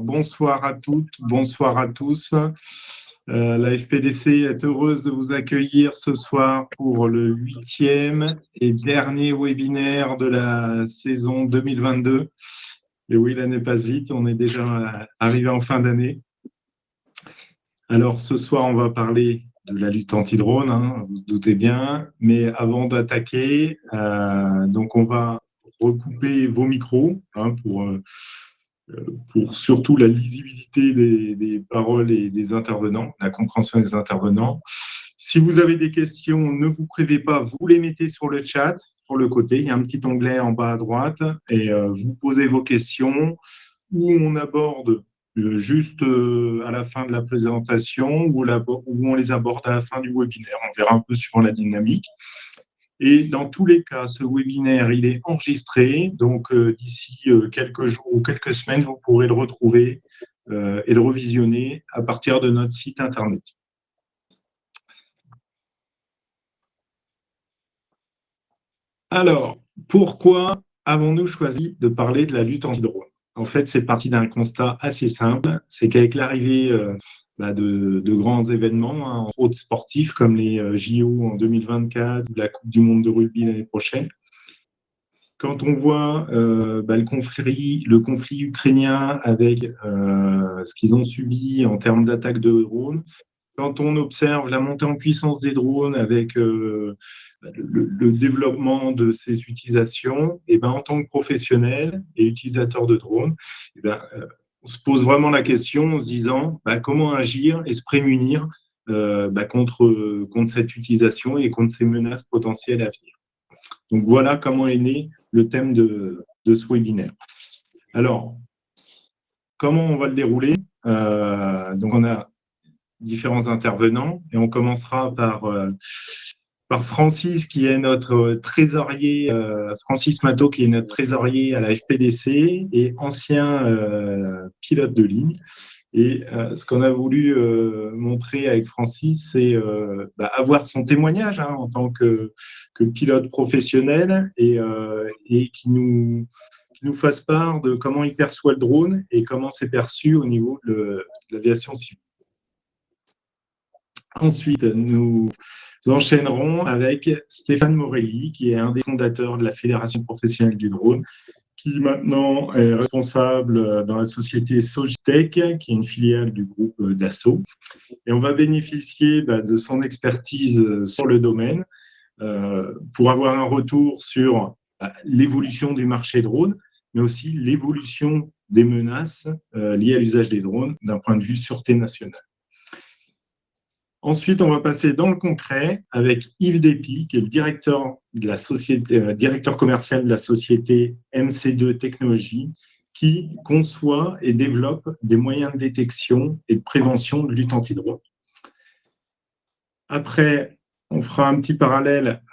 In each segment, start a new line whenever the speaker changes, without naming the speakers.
Bonsoir à toutes, bonsoir à tous. La FPDC est heureuse de vous accueillir ce soir pour le 8e et dernier webinaire de la saison 2022. Et oui, l'année passe vite, on est déjà arrivé en fin d'année. Alors ce soir, on va parler de la lutte anti-drone, vous vous doutez bien. Mais avant d'attaquer, donc on va recouper vos micros pour surtout la lisibilité des paroles et des intervenants, la compréhension des intervenants. Si vous avez des questions, ne vous privez pas, vous les mettez sur le chat, sur le côté. Il y a un petit onglet en bas à droite et vous posez vos questions ou on aborde juste à la fin de la présentation ou on les aborde à la fin du webinaire. On verra un peu suivant la dynamique. Et dans tous les cas, ce webinaire, il est enregistré. Donc, d'ici quelques jours ou quelques semaines, vous pourrez le retrouver et le revisionner à partir de notre site Internet. Alors, pourquoi avons-nous choisi de parler de la lutte anti-drone? En fait, c'est parti d'un constat assez simple. C'est qu'avec l'arrivée de grands événements, entre autres sportifs comme les JO en 2024 ou la Coupe du monde de rugby l'année prochaine, quand on voit le conflit ukrainien avec ce qu'ils ont subi en termes d'attaque de drones, quand on observe la montée en puissance des drones avec le développement de ces utilisations, et en tant que professionnel et utilisateur de drones, on se pose vraiment la question en se disant comment agir et se prémunir contre cette utilisation et contre ces menaces potentielles à venir. Donc voilà comment est né le thème de ce webinaire. Alors, comment on va le dérouler? Donc on a différents intervenants et on commencera par Francis qui est notre trésorier, Francis Matteau qui est notre trésorier à la FPDC et ancien pilote de ligne. Et ce qu'on a voulu montrer avec Francis, c'est avoir son témoignage en tant que pilote professionnel et qui nous fasse part de comment il perçoit le drone et comment c'est perçu au niveau de l'aviation civile. Ensuite, nous enchaînerons avec Stéphane Morelli, qui est un des fondateurs de la Fédération professionnelle du drone, qui maintenant est responsable dans la société Sogitech, qui est une filiale du groupe Dassault. Et on va bénéficier de son expertise sur le domaine pour avoir un retour sur l'évolution du marché drone, mais aussi l'évolution des menaces liées à l'usage des drones d'un point de vue sûreté nationale. Ensuite, on va passer dans le concret avec Yves Despy, qui est le directeur commercial de la société MC2 Technologies, qui conçoit et développe des moyens de détection et de prévention de lutte anti-drone. Après, on fera un petit parallèle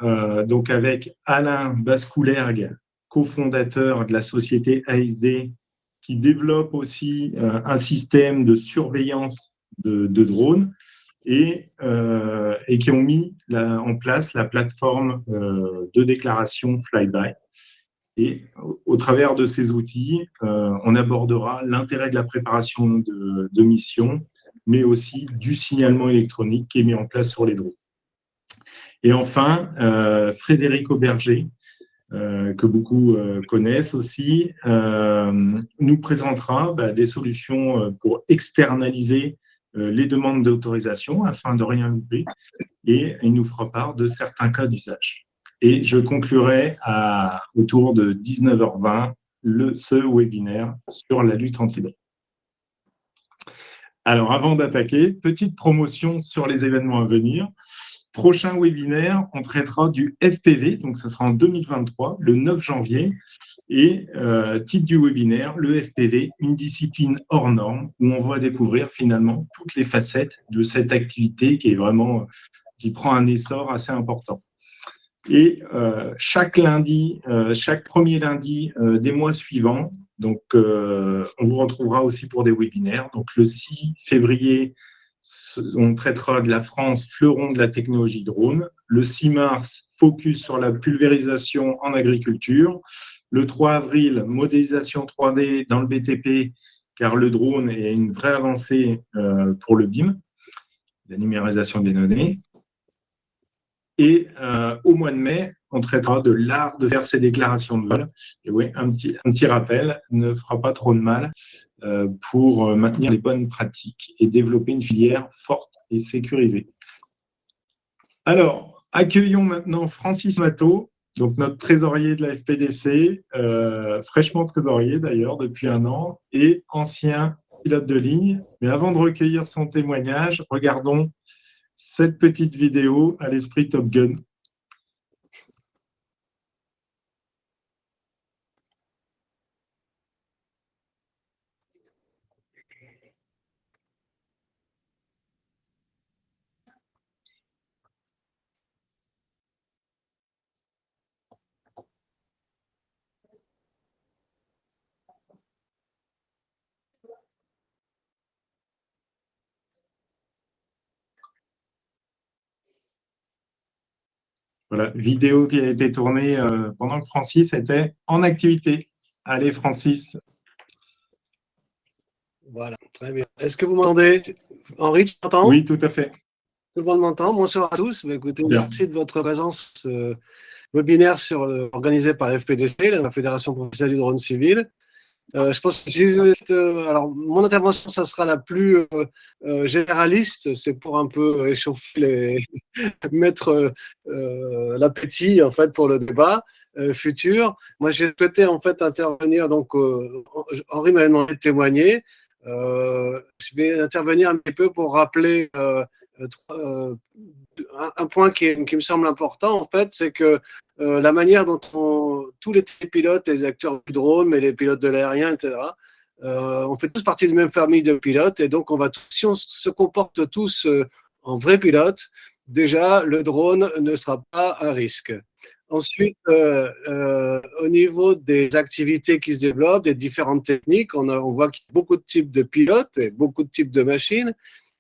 donc avec Alain Bascoulergue, cofondateur de la société ASD, qui développe aussi un système de surveillance de drones et qui ont mis en place la plateforme de déclaration Flyby. Et au travers de ces outils, on abordera l'intérêt de la préparation de missions, mais aussi du signalement électronique qui est mis en place sur les drones. Et enfin, Frédéric Auberger, que beaucoup connaissent aussi, nous présentera des solutions pour externaliser les demandes d'autorisation afin de rien louper et il nous fera part de certains cas d'usage. Et je conclurai autour de 19h20 ce webinaire sur la lutte anti-drone. Alors, avant d'attaquer, petite promotion sur les événements à venir. Prochain webinaire, on traitera du FPV, donc ce sera en 2023, le 9 janvier. Et titre du webinaire, le FPV, une discipline hors norme, où on va découvrir finalement toutes les facettes de cette activité qui prend un essor assez important. Et chaque premier lundi des mois suivants, donc on vous retrouvera aussi pour des webinaires. Donc le 6 février, on traitera de la France, fleuron de la technologie drone. Le 6 mars, focus sur la pulvérisation en agriculture. Le 3 avril, modélisation 3D dans le BTP car le drone est une vraie avancée pour le BIM, la numérisation des données. Et au mois de mai, on traitera de l'art de faire ses déclarations de vol. Et oui, un petit rappel ne fera pas trop de mal pour maintenir les bonnes pratiques et développer une filière forte et sécurisée. Alors, accueillons maintenant Francis Matteau, donc notre trésorier de la FPDC, fraîchement trésorier d'ailleurs depuis 1 an, et ancien pilote de ligne. Mais avant de recueillir son témoignage, regardons cette petite vidéo à l'esprit Top Gun. Voilà, vidéo qui a été tournée pendant que Francis était en activité. Allez, Francis.
Voilà, très bien. Est-ce que vous m'entendez? Henri, tu m'entends?
Oui, tout à fait.
Tout le monde m'entend. Bonsoir à tous. Écoutez,
Bien.
merci de votre présence webinaire organisé par la FPDC, la Fédération professionnelle du drone civil. Je pense que si vous êtes, alors, mon intervention, ça sera la plus généraliste. C'est pour un peu échauffer mettre l'appétit en fait pour le débat futur. Moi, j'ai souhaité en fait intervenir. Donc, Henri m'a demandé de témoigner. Je vais intervenir un petit peu pour rappeler un point qui me semble important en fait, c'est que la manière dont tous les pilotes, les acteurs du drone, mais les pilotes de l'aérien, etc., on fait tous partie d'une même famille de pilotes et donc si on se comporte tous en vrais pilotes, déjà le drone ne sera pas un risque. Ensuite, au niveau des activités qui se développent, des différentes techniques, on voit qu'il y a beaucoup de types de pilotes et beaucoup de types de machines.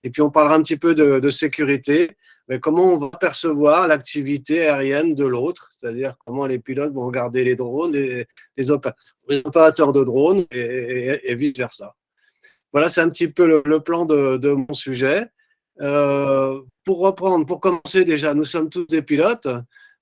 Et puis, on parlera un petit peu de sécurité, mais comment on va percevoir l'activité aérienne de l'autre, c'est-à-dire comment les pilotes vont regarder les drones, les opérateurs de drones et vice-versa. Voilà, c'est un petit peu le plan de mon sujet. Pour reprendre, pour commencer déjà, nous sommes tous des pilotes.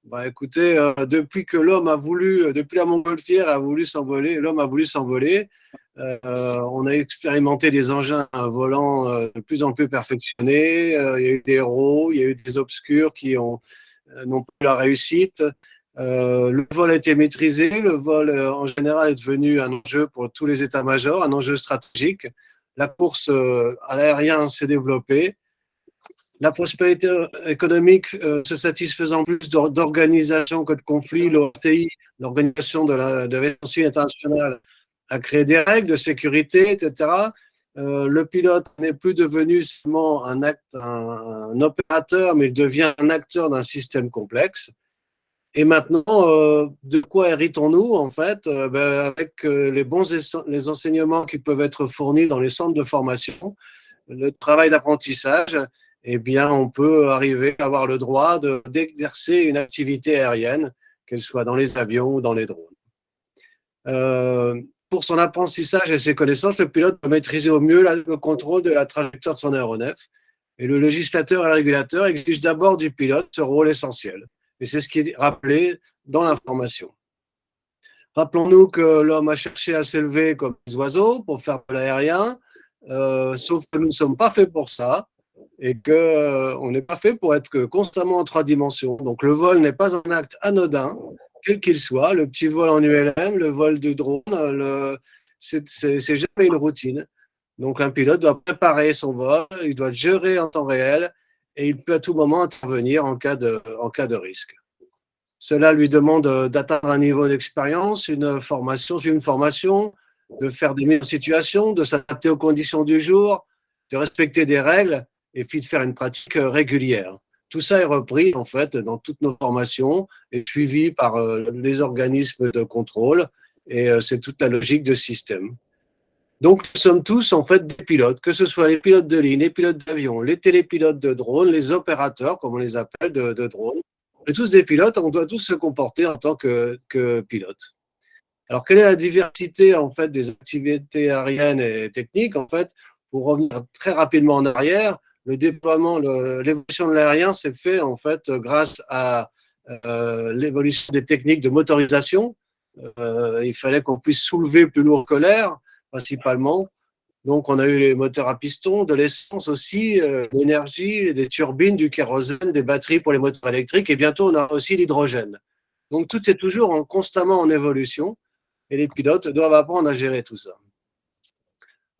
Bah, écoutez, depuis que l'homme a voulu, depuis la montgolfière a voulu s'envoler, l'homme a voulu s'envoler. On a expérimenté des engins volants de plus en plus perfectionnés. Il y a eu des héros, il y a eu des obscurs qui n'ont pas eu la réussite. Le vol a été maîtrisé. Le vol, en général, est devenu un enjeu pour tous les états-majors, un enjeu stratégique. La course à l'aérien s'est développée. La prospérité économique se satisfaisant plus d'organisation que de conflits, l'OTI, l'Organisation de l'aviation civile internationale, a créé des règles de sécurité, etc. Le pilote n'est plus devenu seulement un opérateur, mais il devient un acteur d'un système complexe. Et maintenant, de quoi héritons-nous en fait avec les enseignements qui peuvent être fournis dans les centres de formation, le travail d'apprentissage, eh bien, on peut arriver à avoir le droit d'exercer une activité aérienne, qu'elle soit dans les avions ou dans les drones. Pour son apprentissage et ses connaissances, le pilote doit maîtriser au mieux le contrôle de la trajectoire de son aéronef. Et le législateur et le régulateur exigent d'abord du pilote ce rôle essentiel. Et c'est ce qui est rappelé dans l'information. Rappelons-nous que l'homme a cherché à s'élever comme les oiseaux pour faire de l'aérien, sauf que nous ne sommes pas faits pour ça et qu'on n'est pas fait pour être constamment en 3 dimensions. Donc le vol n'est pas un acte anodin, quel qu'il soit. Le petit vol en ULM, le vol du drone, c'est jamais une routine. Donc un pilote doit préparer son vol, il doit le gérer en temps réel et il peut à tout moment intervenir en cas de risque. Cela lui demande d'atteindre un niveau d'expérience, une formation, de faire des mises en situation, de s'adapter aux conditions du jour, de respecter des règles et puis de faire une pratique régulière. Tout ça est repris en fait dans toutes nos formations et suivi par les organismes de contrôle et c'est toute la logique de système. Donc nous sommes tous en fait des pilotes, que ce soit les pilotes de ligne, les pilotes d'avion, les télépilotes de drone, les opérateurs comme on les appelle de drone. On est tous des pilotes, on doit tous se comporter en tant que pilote. Alors, quelle est la diversité en fait des activités aériennes et techniques? En fait, pour revenir très rapidement en arrière, le déploiement, l'évolution de l'aérien s'est fait en fait grâce à l'évolution des techniques de motorisation. Il fallait qu'on puisse soulever plus lourd que l'air, principalement. Donc, on a eu les moteurs à piston, de l'essence aussi, l'énergie, des turbines, du kérosène, des batteries pour les moteurs électriques, et bientôt on aura aussi l'hydrogène. Donc, tout est toujours constamment en évolution, et les pilotes doivent apprendre à gérer tout ça.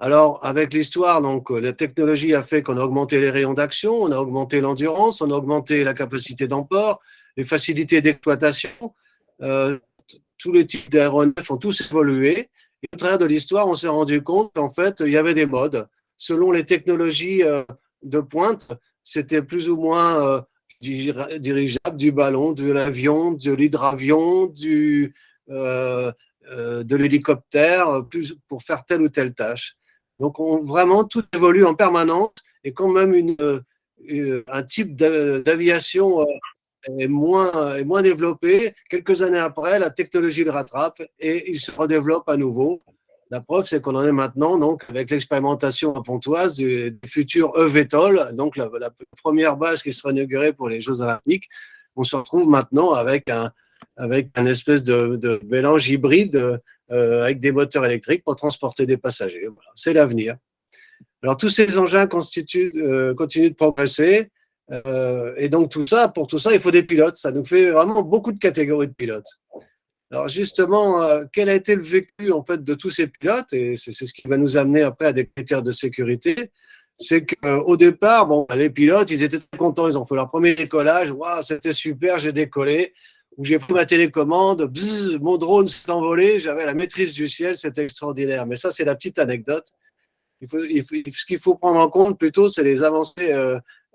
Alors, avec l'histoire, donc, la technologie a fait qu'on a augmenté les rayons d'action, on a augmenté l'endurance, on a augmenté la capacité d'emport, les facilités d'exploitation. Tous les types d'aéronefs ont tous évolué. Et au travers de l'histoire, on s'est rendu compte qu'en fait, il y avait des modes. Selon les technologies de pointe, c'était plus ou moins dirigeable, du ballon, de l'avion, de l'hydravion, de l'hélicoptère, pour faire telle ou telle tâche. Donc, vraiment, tout évolue en permanence et quand même un type d'aviation est moins développé. Quelques années après, la technologie le rattrape et il se redéveloppe à nouveau. La preuve, c'est qu'on en est maintenant donc, avec l'expérimentation à Pontoise du futur eVTOL, donc la première base qui sera inaugurée pour les Jeux Olympiques. On se retrouve maintenant avec un espèce de mélange hybride avec des moteurs électriques pour transporter des passagers. Voilà, c'est l'avenir. Alors, tous ces engins continuent de progresser. Et donc, pour tout ça, il faut des pilotes. Ça nous fait vraiment beaucoup de catégories de pilotes. Alors, justement, quel a été le vécu en fait, de tous ces pilotes? Et c'est ce qui va nous amener après à des critères de sécurité. C'est qu'au départ, bon, les pilotes, ils étaient très contents. Ils ont fait leur premier décollage. Waouh, c'était super, j'ai décollé. Ou j'ai pris ma télécommande, bzz, mon drone s'est envolé, j'avais la maîtrise du ciel, c'était extraordinaire. Mais ça, c'est la petite anecdote. Ce qu'il faut prendre en compte plutôt, c'est les avancées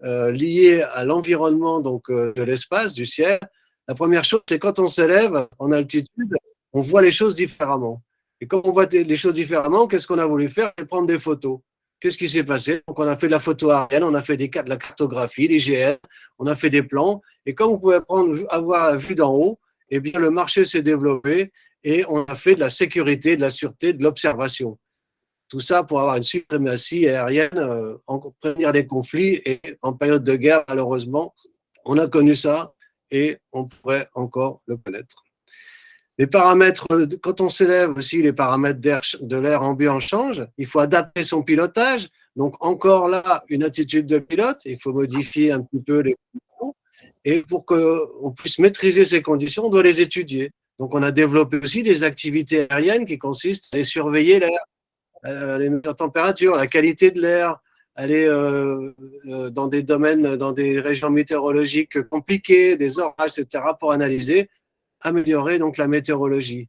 liées à l'environnement de l'espace, du ciel. La première chose, c'est quand on s'élève en altitude, on voit les choses différemment. Et quand on voit les choses différemment, qu'est-ce qu'on a voulu faire? C'est prendre des photos. Qu'est-ce qui s'est passé? Donc, on a fait de la photo aérienne, on a fait de la cartographie, l'IGN, on a fait des plans. Et comme on pouvait avoir la vue d'en haut, eh bien, le marché s'est développé et on a fait de la sécurité, de la sûreté, de l'observation. Tout ça pour avoir une suprématie aérienne, prévenir des conflits. Et en période de guerre, malheureusement, on a connu ça et on pourrait encore le connaître. Les paramètres, quand on s'élève aussi, les paramètres de l'air ambiant changent. Il faut adapter son pilotage. Donc, encore là, une attitude de pilote. Il faut modifier un petit peu les conditions. Et pour qu'on puisse maîtriser ces conditions, on doit les étudier. Donc, on a développé aussi des activités aériennes qui consistent à aller surveiller l'air, les températures, la qualité de l'air, aller dans des domaines, dans des régions météorologiques compliquées, des orages, etc., pour analyser, améliorer donc la météorologie.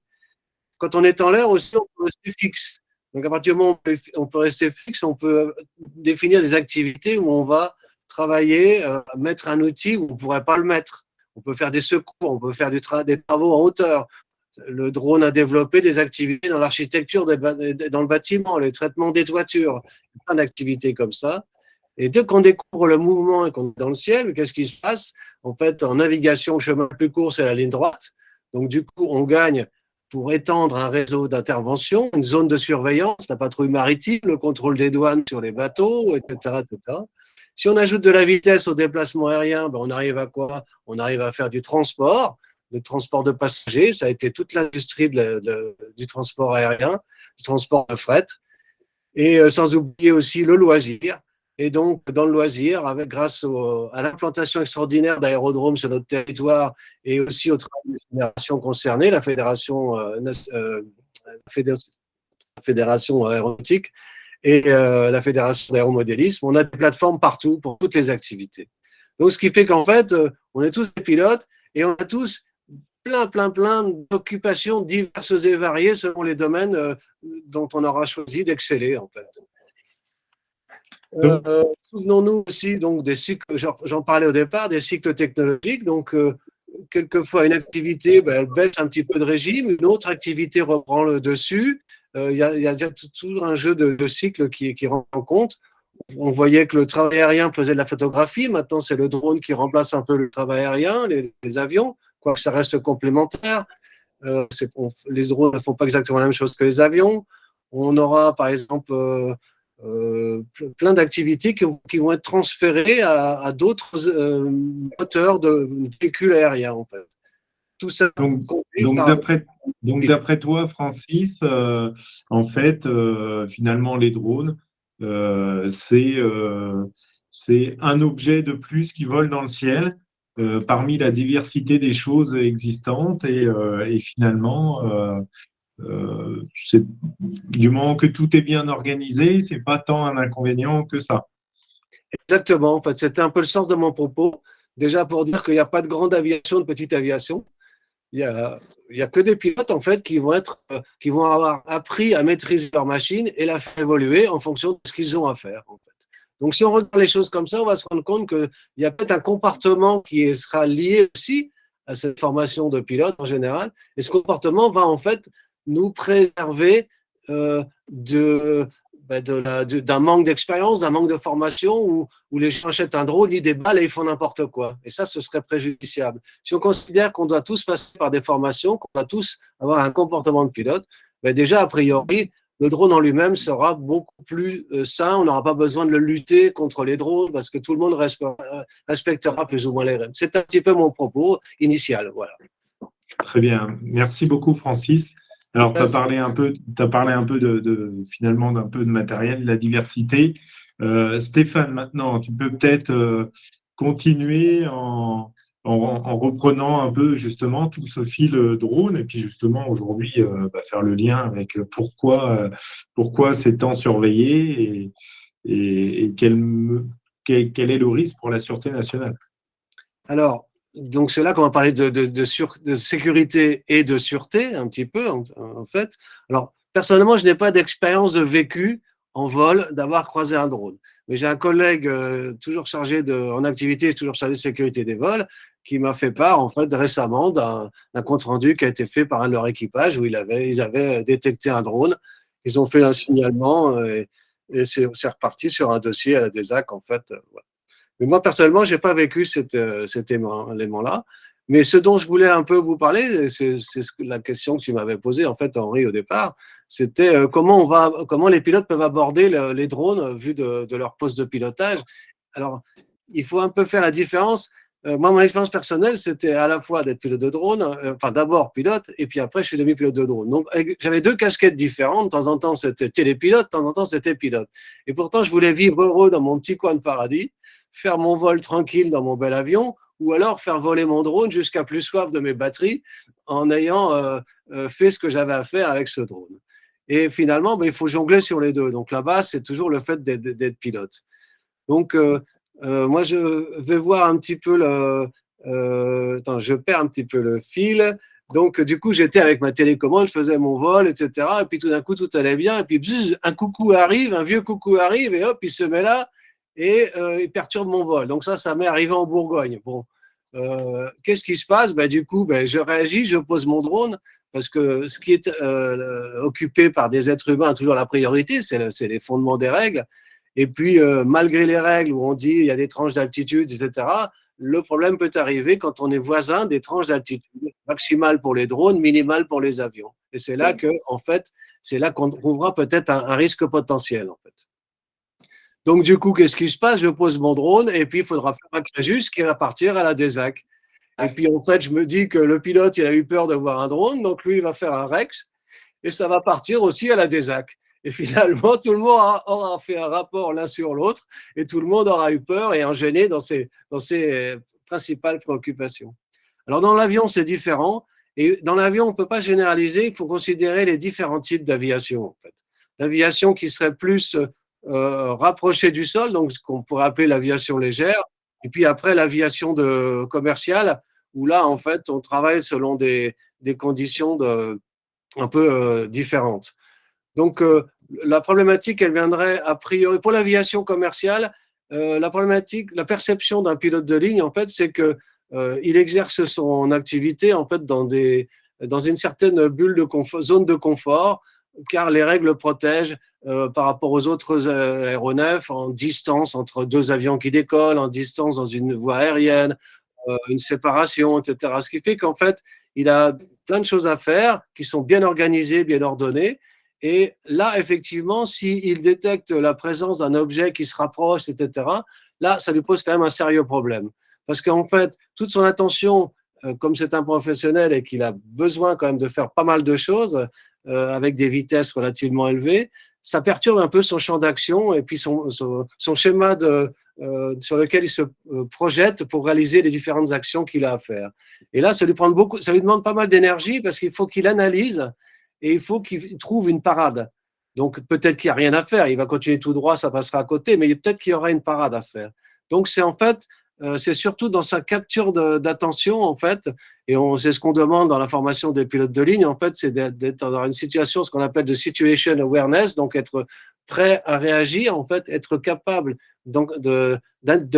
Quand on est en l'air aussi, on peut rester fixe. Donc à partir du moment où on peut rester fixe, on peut définir des activités où on va travailler, mettre un outil où on ne pourrait pas le mettre. On peut faire des secours, on peut faire des travaux en hauteur. Le drone a développé des activités dans l'architecture, dans le bâtiment, le traitement des toitures, plein d'activités comme ça. Et dès qu'on découvre le mouvement et qu'on est dans le ciel, qu'est-ce qui se passe? En fait, en navigation, le chemin le plus court, c'est la ligne droite. Donc, du coup, on gagne pour étendre un réseau d'intervention, une zone de surveillance, la patrouille maritime, le contrôle des douanes sur les bateaux, etc., etc. Si on ajoute de la vitesse au déplacement aérien, ben on arrive à quoi? On arrive à faire du transport de passagers. Ça a été toute l'industrie du transport aérien, du transport de fret. Et sans oublier aussi le loisir. Et donc, dans le loisir, grâce à l'implantation extraordinaire d'aérodromes sur notre territoire et aussi au travail des fédérations concernées, la fédération aéronautique et la fédération d'aéromodélisme, on a des plateformes partout pour toutes les activités. Donc, ce qui fait qu'en fait, on est tous des pilotes et on a tous plein d'occupations diverses et variées selon les domaines dont on aura choisi d'exceller, en fait. Souvenons-nous aussi donc, des cycles, j'en parlais au départ, des cycles technologiques. Donc, quelquefois, une activité, elle baisse un petit peu de régime, une autre activité reprend le dessus. Il y a tout un jeu de cycles qui rentre en compte. On voyait que le travail aérien faisait de la photographie. Maintenant, c'est le drone qui remplace un peu le travail aérien, les avions, quoique ça reste complémentaire. Les drones ne font pas exactement la même chose que les avions. On aura, par exemple, plein d'activités qui vont être transférées à d'autres moteurs de véhicules aériens, en fait. Tout ça
Donc,
conduit
donc
par
d'après, donc
pilote.
d'après toi, Francis, en fait, finalement, les drones, euh, c'est euh, c'est un objet de plus qui vole dans le ciel parmi la diversité des choses existantes et finalement, du moment que tout est bien organisé, c'est pas tant un inconvénient que ça.
Exactement, en fait, c'était un peu le sens de mon propos. Déjà pour dire qu'il n'y a pas de grande aviation, de petite aviation. Il y a, il y a que des pilotes en fait qui vont avoir appris à maîtriser leur machine et la faire évoluer en fonction de ce qu'ils ont à faire. En fait. Donc si on regarde les choses comme ça, on va se rendre compte qu'il y a peut-être un comportement qui sera lié aussi à cette formation de pilote en général. Et ce comportement va en fait nous préserver de, d'un manque d'expérience, d'un manque de formation où les gens achètent un drone, ils déballent et ils font n'importe quoi. Et ça, ce serait préjudiciable. Si on considère qu'on doit tous passer par des formations, qu'on doit tous avoir un comportement de pilote, ben déjà, a priori, le drone en lui-même sera beaucoup plus sain. On n'aura pas besoin de le lutter contre les drones parce que tout le monde respectera plus ou moins les règles. C'est un petit peu mon propos initial. Voilà.
Très bien. Merci beaucoup, Francis. Alors, tu as parlé un peu finalement d'un peu de matériel, de la diversité. Stéphane, maintenant, tu peux peut-être continuer en reprenant un peu justement tout ce fil drone et puis justement aujourd'hui faire le lien avec pourquoi c'est tant surveillé et quel est le risque pour la sûreté nationale.
Alors, donc c'est là qu'on va parler de sécurité et de sûreté, un petit peu, en fait. Alors, personnellement, je n'ai pas d'expérience de vécu en vol d'avoir croisé un drone. Mais j'ai un collègue toujours chargé en activité, toujours chargé de sécurité des vols, qui m'a fait part, en fait, récemment d'un compte-rendu qui a été fait par un de leur équipage où ils avaient détecté un drone. Ils ont fait un signalement et c'est reparti sur un dossier à la DESAC, en fait. Voilà. Mais moi, personnellement, je n'ai pas vécu cet élément-là. Mais ce dont je voulais un peu vous parler, c'est la question que tu m'avais posée, en fait, Henri, au départ, c'était comment les pilotes peuvent aborder les drones vu de leur poste de pilotage. Alors, il faut un peu faire la différence. Moi, mon expérience personnelle, c'était à la fois d'être pilote de drone, enfin d'abord pilote, et puis après, je suis devenu pilote de drone. Donc, j'avais deux casquettes différentes. De temps en temps, c'était télépilote, de temps en temps, c'était pilote. Et pourtant, je voulais vivre heureux dans mon petit coin de paradis, faire mon vol tranquille dans mon bel avion, ou alors faire voler mon drone jusqu'à plus soif de mes batteries en ayant fait ce que j'avais à faire avec ce drone. Et finalement, ben, il faut jongler sur les deux. Donc là-bas, c'est toujours le fait d'être pilote. Donc, moi, je vais voir un petit peu attends, je perds un petit peu le fil. Donc, du coup, j'étais avec ma télécommande, je faisais mon vol, etc. Et puis, tout d'un coup, tout allait bien. Et puis, bzz, un coucou arrive, un vieux coucou arrive, et hop, il se met là et il perturbe mon vol. Donc, ça m'est arrivé en Bourgogne. Bon, qu'est-ce qui se passe? Ben, du coup, ben, je réagis, je pose mon drone, parce que ce qui est occupé par des êtres humains a toujours la priorité, c'est les fondements des règles. Et puis, malgré les règles où on dit il y a des tranches d'altitude, etc., le problème peut arriver quand on est voisin des tranches d'altitude maximales pour les drones, minimales pour les avions. Et c'est là que, en fait, c'est là qu'on trouvera peut-être un risque potentiel, en fait. Donc, du coup, qu'est-ce qui se passe? Je pose mon drone et puis il faudra faire un Crégus qui va partir à la DESAC. Et puis, en fait, je me dis que le pilote, il a eu peur de voir un drone, donc lui, il va faire un Rex et ça va partir aussi à la DESAC. Et finalement, tout le monde aura fait un rapport l'un sur l'autre et tout le monde aura eu peur et en gêné dans ses principales préoccupations. Alors, dans l'avion, c'est différent. Et dans l'avion, on ne peut pas généraliser, il faut considérer les différents types d'aviation. En fait. L'aviation qui serait plus rapprochée du sol, donc ce qu'on pourrait appeler l'aviation légère, et puis après l'aviation commerciale, où là, en fait, on travaille selon des conditions un peu différentes. Donc, la problématique, elle viendrait a priori pour l'aviation commerciale. La perception d'un pilote de ligne, en fait, c'est que il exerce son activité en fait dans une certaine bulle de confort, zone de confort, car les règles protègent par rapport aux autres aéronefs en distance entre deux avions qui décollent, en distance dans une voie aérienne, une séparation, etc. Ce qui fait qu'en fait, il a plein de choses à faire qui sont bien organisées, bien ordonnées. Et là, effectivement, s'il détecte la présence d'un objet qui se rapproche, etc., là, ça lui pose quand même un sérieux problème. Parce qu'en fait, toute son attention, comme c'est un professionnel et qu'il a besoin quand même de faire pas mal de choses avec des vitesses relativement élevées, ça perturbe un peu son champ d'action et puis son schéma sur lequel il se projette pour réaliser les différentes actions qu'il a à faire. Et là, ça lui demande pas mal d'énergie parce qu'il faut qu'il analyse et il faut qu'il trouve une parade. Donc peut-être qu'il n'y a rien à faire, il va continuer tout droit, ça passera à côté, mais peut-être qu'il y aura une parade à faire. Donc c'est en fait, c'est surtout dans sa capture d'attention en fait, et c'est ce qu'on demande dans la formation des pilotes de ligne en fait, c'est d'être dans une situation, ce qu'on appelle de situation awareness, donc être prêt à réagir en fait, être capable donc de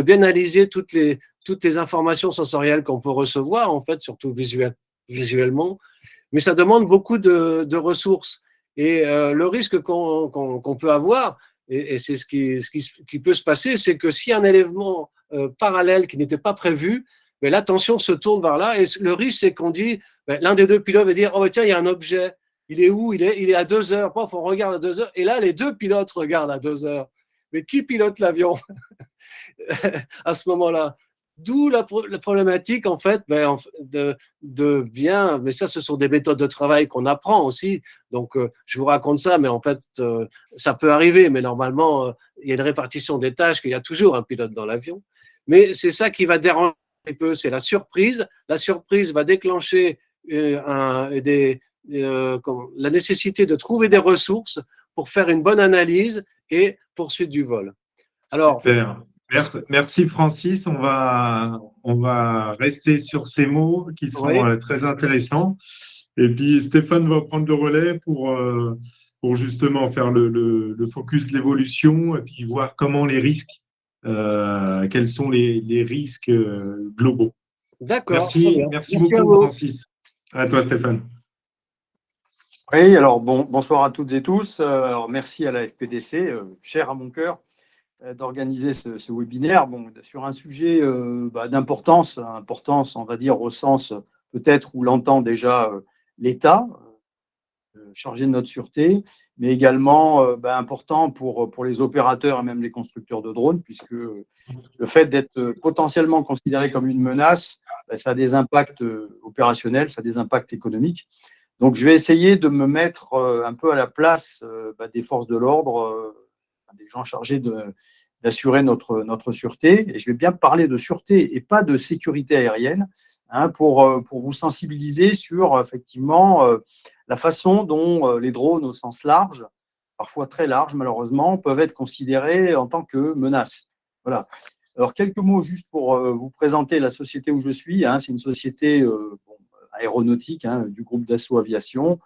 bien analyser toutes les informations sensorielles qu'on peut recevoir en fait, surtout visuellement, mais ça demande beaucoup de ressources. Et le risque qu'on peut avoir, et c'est ce qui peut se passer, c'est que s'il y a un élément parallèle qui n'était pas prévu, mais l'attention se tourne vers là. Et le risque, c'est qu'on dit, l'un des deux pilotes va dire, oh tiens, il y a un objet. Il est où? Il est à 2 heures. Pof, on regarde à 2 heures. Et là, les deux pilotes regardent à 2 heures. Mais qui pilote l'avion à ce moment-là? D'où la problématique, en fait, de bien, mais ça, ce sont des méthodes de travail qu'on apprend aussi. Donc, je vous raconte ça, mais en fait, ça peut arriver, mais normalement, il y a une répartition des tâches, qu'il y a toujours un pilote dans l'avion. Mais c'est ça qui va déranger un peu, c'est la surprise. La surprise va déclencher la nécessité de trouver des ressources pour faire une bonne analyse et poursuite du vol. Alors,
super. Merci Francis. On va rester sur ces mots qui sont
oui.
très intéressants. Et puis Stéphane va prendre le relais pour justement faire le focus de l'évolution et puis voir comment les risques, quels sont les risques globaux.
D'accord, très
Merci,
bien.
merci
Merci à
beaucoup
vous.
Francis. À toi Stéphane.
Oui, alors bonsoir à toutes et tous. Alors, merci à la FPDC, cher à mon cœur, d'organiser ce webinaire sur un sujet d'importance, on va dire, au sens peut-être où l'entend déjà l'État, chargé de notre sûreté, mais également important pour les opérateurs et même les constructeurs de drones, puisque le fait d'être potentiellement considéré comme une menace, ça a des impacts opérationnels, ça a des impacts économiques. Donc, je vais essayer de me mettre un peu à la place des forces de l'ordre, des gens chargés d'assurer notre sûreté. Et je vais bien parler de sûreté et pas de sécurité aérienne, pour vous sensibiliser sur effectivement la façon dont les drones au sens large, parfois très large malheureusement, peuvent être considérés en tant que menaces. Voilà. Alors, quelques mots juste pour vous présenter la société où je suis. C'est une société aéronautique du groupe Dassault Aviation,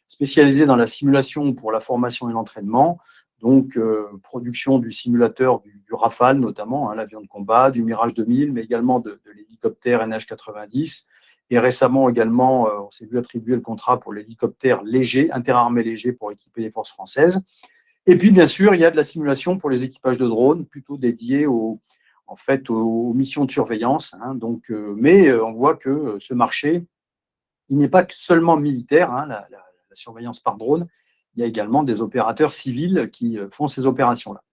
spécialisée dans la simulation pour la formation et l'entraînement. Donc, production du simulateur du Rafale, notamment, l'avion de combat, du Mirage 2000, mais également de l'hélicoptère NH90. Et récemment également, on s'est vu attribuer le contrat pour l'hélicoptère léger, interarmé léger pour équiper les forces françaises. Et puis, bien sûr, il y a de la simulation pour les équipages de drones, plutôt dédiés aux missions de surveillance. Mais on voit que ce marché, il n'est pas seulement militaire, la surveillance par drone. Il y a également des opérateurs civils qui font ces opérations-là.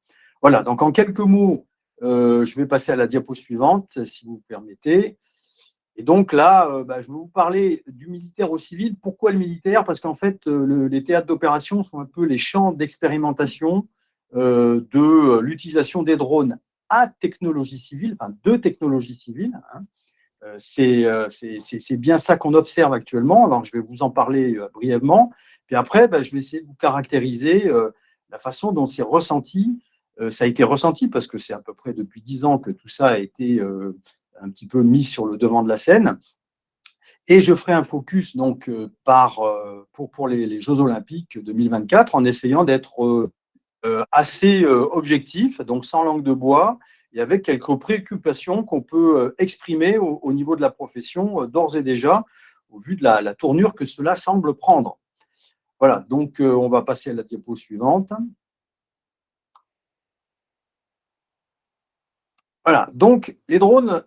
Voilà, donc en quelques mots, je vais passer à la diapo suivante, si vous permettez. Et donc là, je vais vous parler du militaire au civil. Pourquoi le militaire? Parce qu'en fait, les théâtres d'opération sont un peu les champs d'expérimentation de l'utilisation des drones à technologie civile, enfin de technologie civile. C'est bien ça qu'on observe actuellement. Alors, je vais vous en parler brièvement. Puis après, je vais essayer de vous caractériser la façon dont c'est ressenti. Ça a été ressenti parce que c'est à peu près depuis 10 ans que tout ça a été un petit peu mis sur le devant de la scène. Et je ferai un focus donc pour les Jeux Olympiques 2024 en essayant d'être assez objectif, donc sans langue de bois, et avec quelques préoccupations qu'on peut exprimer au niveau de la profession d'ores et déjà, au vu de la tournure que cela semble prendre. Voilà, donc on va passer à la diapo suivante. Voilà, donc les drones,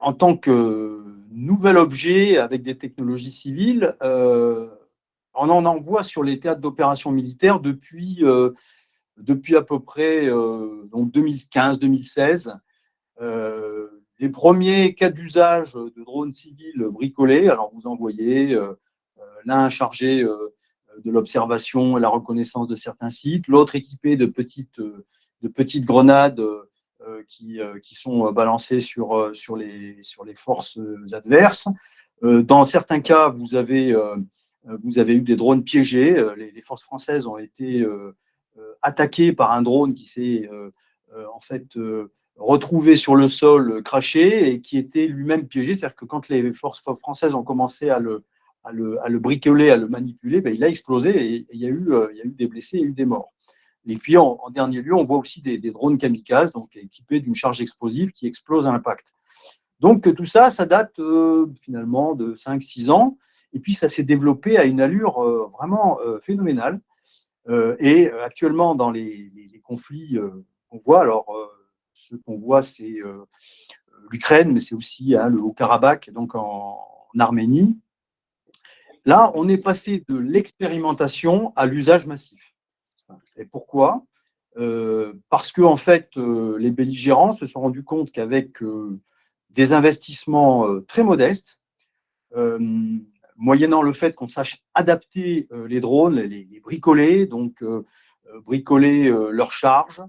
en tant que nouvel objet avec des technologies civiles, on en envoie sur les théâtres d'opérations militaires depuis à peu près 2015-2016. Les premiers cas d'usage de drones civils bricolés, alors vous en voyez l'un chargé de l'observation et la reconnaissance de certains sites, l'autre équipé de petites grenades qui sont balancées sur les forces adverses. Dans certains cas, vous avez eu des drones piégés. Les forces françaises ont été attaquées par un drone qui s'est en fait retrouvé sur le sol craché et qui était lui-même piégé. C'est-à-dire que quand les forces françaises ont commencé à le bricoler, à le manipuler, ben, il a explosé et il y a eu des blessés, il y a eu des morts. Et puis, en dernier lieu, on voit aussi des drones kamikazes, donc équipés d'une charge explosive qui explose à l'impact. Donc, tout ça, ça date finalement de 5-6 ans. Et puis, ça s'est développé à une allure vraiment phénoménale. Et actuellement, dans les conflits qu'on voit, alors ce qu'on voit, c'est l'Ukraine, mais c'est aussi le Haut-Karabakh, donc en Arménie. Là, on est passé de l'expérimentation à l'usage massif. Et pourquoi ? Parce que en fait, les belligérants se sont rendus compte qu'avec des investissements très modestes, moyennant le fait qu'on sache adapter les drones, les bricoler, donc bricoler leur charge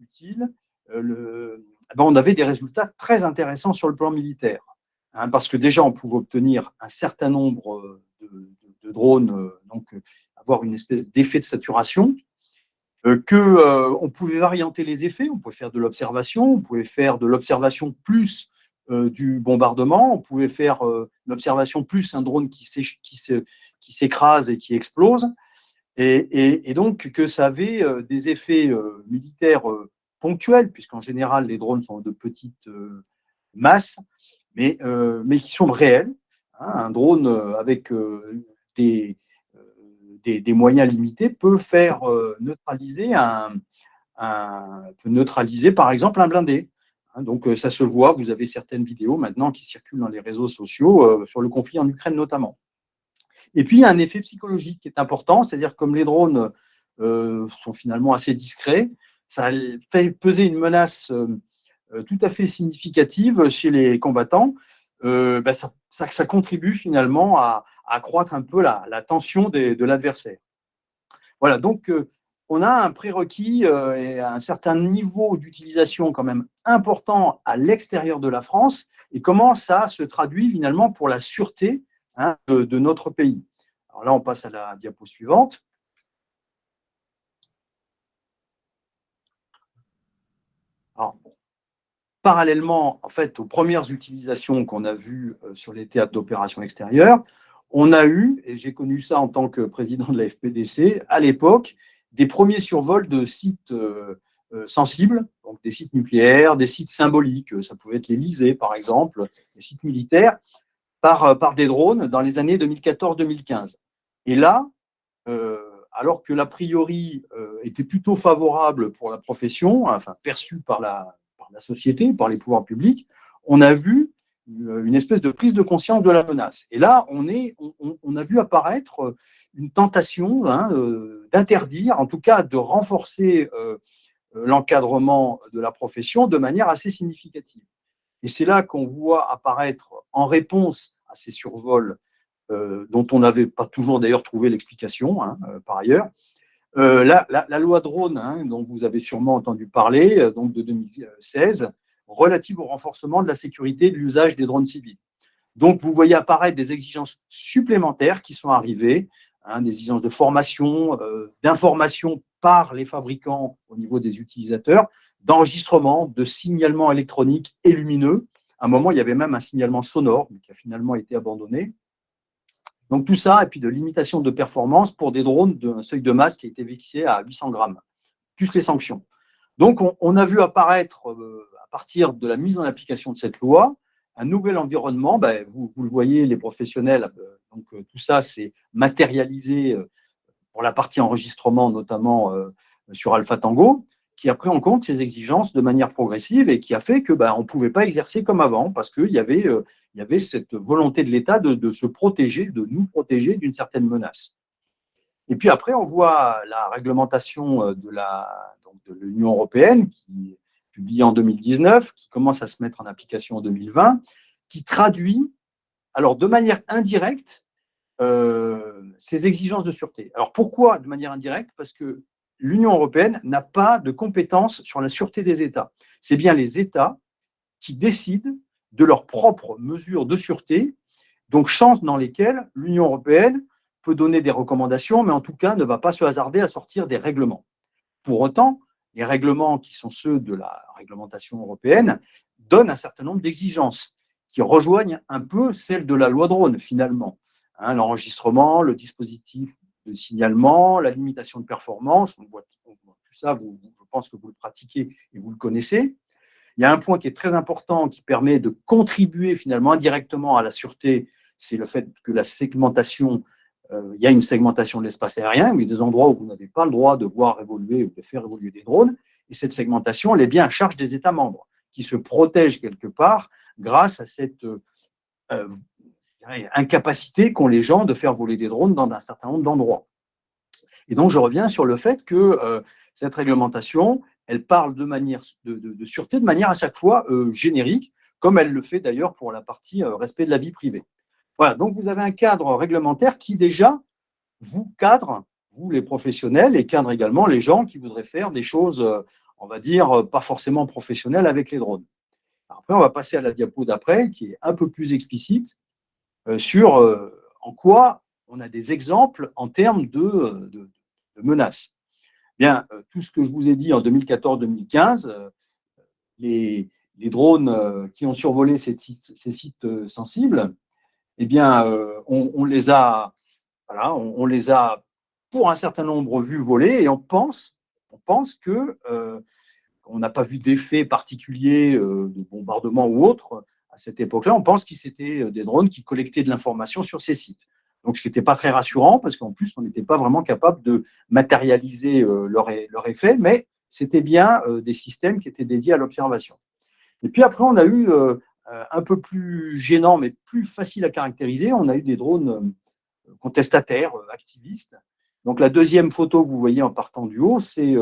utile, on avait des résultats très intéressants sur le plan militaire. Hein, parce que déjà, on pouvait obtenir un certain nombre de drones, donc avoir une espèce d'effet de saturation, qu'on pouvait varianter les effets, on pouvait faire de l'observation, on pouvait faire de l'observation plus du bombardement, on pouvait faire l'observation plus un drone qui s'écrase et qui explose, et donc que ça avait des effets militaires ponctuels, puisqu'en général les drones sont de petites masses, mais qui sont réels. Hein, un drone avec des moyens limités peut faire neutraliser par exemple un blindé. Hein, donc ça se voit, vous avez certaines vidéos maintenant qui circulent dans les réseaux sociaux sur le conflit en Ukraine notamment. Et puis il y a un effet psychologique qui est important, c'est-à-dire comme les drones sont finalement assez discrets, ça fait peser une menace tout à fait significative chez les combattants. Ça contribue finalement à accroître un peu la tension de l'adversaire. Voilà, donc on a un prérequis et un certain niveau d'utilisation quand même important à l'extérieur de la France, et comment ça se traduit finalement pour la sûreté de notre pays. Alors là, on passe à la diapo suivante. Alors, parallèlement en fait, aux premières utilisations qu'on a vues sur les théâtres d'opérations extérieures, on a eu, et j'ai connu ça en tant que président de la FPDC, à l'époque, des premiers survols de sites sensibles, donc des sites nucléaires, des sites symboliques, ça pouvait être l'Élysée par exemple, des sites militaires, par des drones dans les années 2014-2015. Et là, alors que l'a priori était plutôt favorable pour la profession, enfin perçu par la société, par les pouvoirs publics, on a vu une espèce de prise de conscience de la menace. Et là, on a vu apparaître une tentation d'interdire, en tout cas de renforcer l'encadrement de la profession de manière assez significative. Et c'est là qu'on voit apparaître, en réponse à ces survols, dont on n'avait pas toujours d'ailleurs trouvé l'explication, par ailleurs, la loi drone, dont vous avez sûrement entendu parler, donc de 2016, relative au renforcement de la sécurité et de l'usage des drones civils. Donc, vous voyez apparaître des exigences supplémentaires qui sont arrivées, des exigences de formation, d'information par les fabricants au niveau des utilisateurs, d'enregistrement, de signalement électronique et lumineux. À un moment, il y avait même un signalement sonore, mais qui a finalement été abandonné. Donc tout ça, et puis de limitation de performance pour des drones d'un seuil de masse qui a été fixé à 800 grammes, plus les sanctions. Donc on a vu apparaître, à partir de la mise en application de cette loi, un nouvel environnement. Vous le voyez, les professionnels, donc tout ça c'est matérialisé pour la partie enregistrement, notamment sur Alpha Tango, qui a pris en compte ces exigences de manière progressive et qui a fait que on ne pouvait pas exercer comme avant parce qu'il y avait cette volonté de l'État de se protéger, de nous protéger d'une certaine menace. Et puis après, on voit la réglementation de l'Union européenne qui est publiée en 2019, qui commence à se mettre en application en 2020, qui traduit, alors de manière indirecte, ces exigences de sûreté. Alors pourquoi de manière indirecte? Parce que l'Union européenne n'a pas de compétences sur la sûreté des États. C'est bien les États qui décident de leurs propres mesures de sûreté, donc champs dans lesquels l'Union européenne peut donner des recommandations, mais en tout cas ne va pas se hasarder à sortir des règlements. Pour autant, les règlements qui sont ceux de la réglementation européenne donnent un certain nombre d'exigences qui rejoignent un peu celles de la loi drone finalement. L'enregistrement, le dispositif de signalement, la limitation de performance, on voit tout ça, je pense que vous le pratiquez et vous le connaissez. Il y a un point qui est très important qui permet de contribuer finalement indirectement à la sûreté, c'est le fait que la segmentation, il y a une segmentation de l'espace aérien, il y a des endroits où vous n'avez pas le droit de voir évoluer ou de faire évoluer des drones, et cette segmentation, elle est bien à charge des États membres, qui se protègent quelque part grâce à cette incapacité qu'ont les gens de faire voler des drones dans un certain nombre d'endroits. Et donc, je reviens sur le fait que cette réglementation, elle parle de sûreté de manière à chaque fois générique, comme elle le fait d'ailleurs pour la partie respect de la vie privée. Voilà, donc vous avez un cadre réglementaire qui déjà vous cadre, vous les professionnels, et cadre également les gens qui voudraient faire des choses, on va dire, pas forcément professionnelles avec les drones. Après, on va passer à la diapo d'après, qui est un peu plus explicite sur en quoi on a des exemples en termes de menaces. Bien, tout ce que je vous ai dit en 2014-2015, les drones qui ont survolé ces sites sensibles, eh bien, on les a pour un certain nombre vus voler et on pense que on n'a pas vu d'effet particulier de bombardement ou autre à cette époque-là. On pense que c'était des drones qui collectaient de l'information sur ces sites. Donc, ce qui n'était pas très rassurant parce qu'en plus, on n'était pas vraiment capable de matérialiser leur effet, mais c'était bien des systèmes qui étaient dédiés à l'observation. Et puis après, on a eu un peu plus gênant, mais plus facile à caractériser, on a eu des drones contestataires, activistes. Donc, la deuxième photo que vous voyez en partant du haut, c'est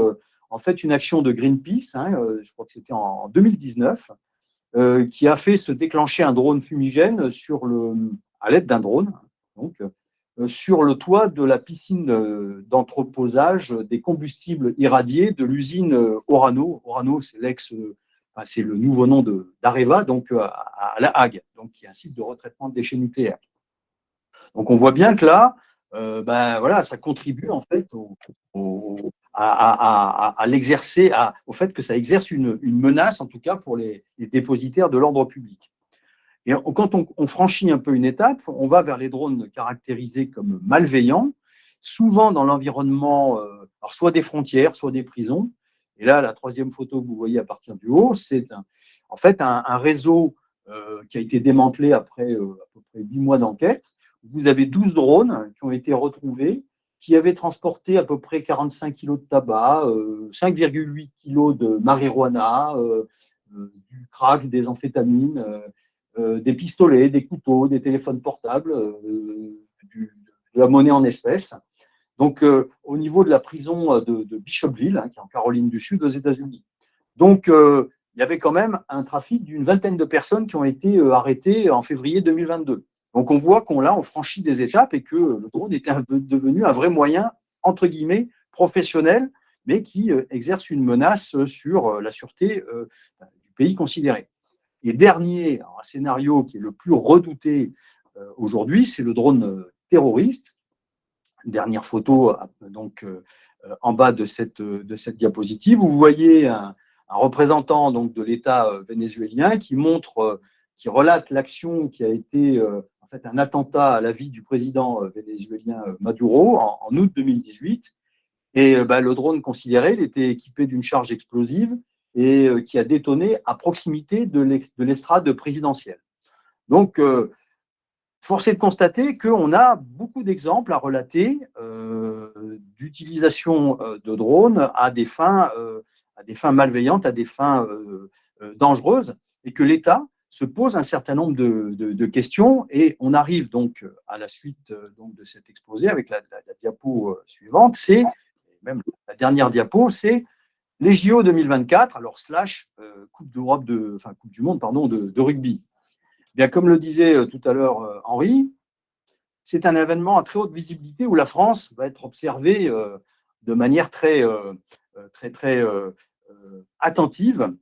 en fait une action de Greenpeace, je crois que c'était en 2019, qui a fait se déclencher un drone fumigène à l'aide d'un drone, donc, sur le toit de la piscine d'entreposage des combustibles irradiés de l'usine Orano. Orano, c'est c'est le nouveau nom d'Areva, donc à La Hague, donc qui est un site de retraitement de déchets nucléaires. Donc on voit bien que là, voilà, ça contribue en fait au fait que ça exerce une menace, en tout cas pour les dépositaires de l'ordre public. Et quand on franchit un peu une étape, on va vers les drones caractérisés comme malveillants, souvent dans l'environnement, soit des frontières, soit des prisons. Et là, la troisième photo que vous voyez à partir du haut, c'est en fait un réseau qui a été démantelé après à peu près 8 mois d'enquête. Vous avez 12 drones qui ont été retrouvés, qui avaient transporté à peu près 45 kg de tabac, 5,8 kg de marijuana, du crack, des amphétamines, des pistolets, des couteaux, des téléphones portables, de la monnaie en espèces. Donc, au niveau de la prison de Bishopville, qui est en Caroline du Sud, aux États-Unis. Donc, il y avait quand même un trafic d'une vingtaine de personnes qui ont été arrêtées en février 2022. Donc, on voit on franchit des étapes et que le drone était devenu un vrai moyen, entre guillemets, professionnel, mais qui exerce une menace sur la sûreté du pays considéré. Et dernier, un scénario qui est le plus redouté aujourd'hui, c'est le drone terroriste. Dernière photo, donc en bas de cette diapositive, vous voyez un représentant donc de l'État vénézuélien qui relate l'action qui a été en fait un attentat à la vie du président vénézuélien Maduro en août 2018. Et le drone considéré, il était équipé d'une charge explosive et qui a détonné à proximité de l'estrade présidentielle. Donc, force est de constater qu'on a beaucoup d'exemples à relater d'utilisation de drones à des fins malveillantes, à des fins dangereuses, et que l'État se pose un certain nombre de questions. Et on arrive donc à la suite donc, de cet exposé avec la diapo suivante, c'est même la dernière diapo, c'est les JO 2024, alors Coupe du Monde, pardon, de rugby. Bien, comme le disait tout à l'heure Henri, c'est un événement à très haute visibilité où la France va être observée de manière très attentive,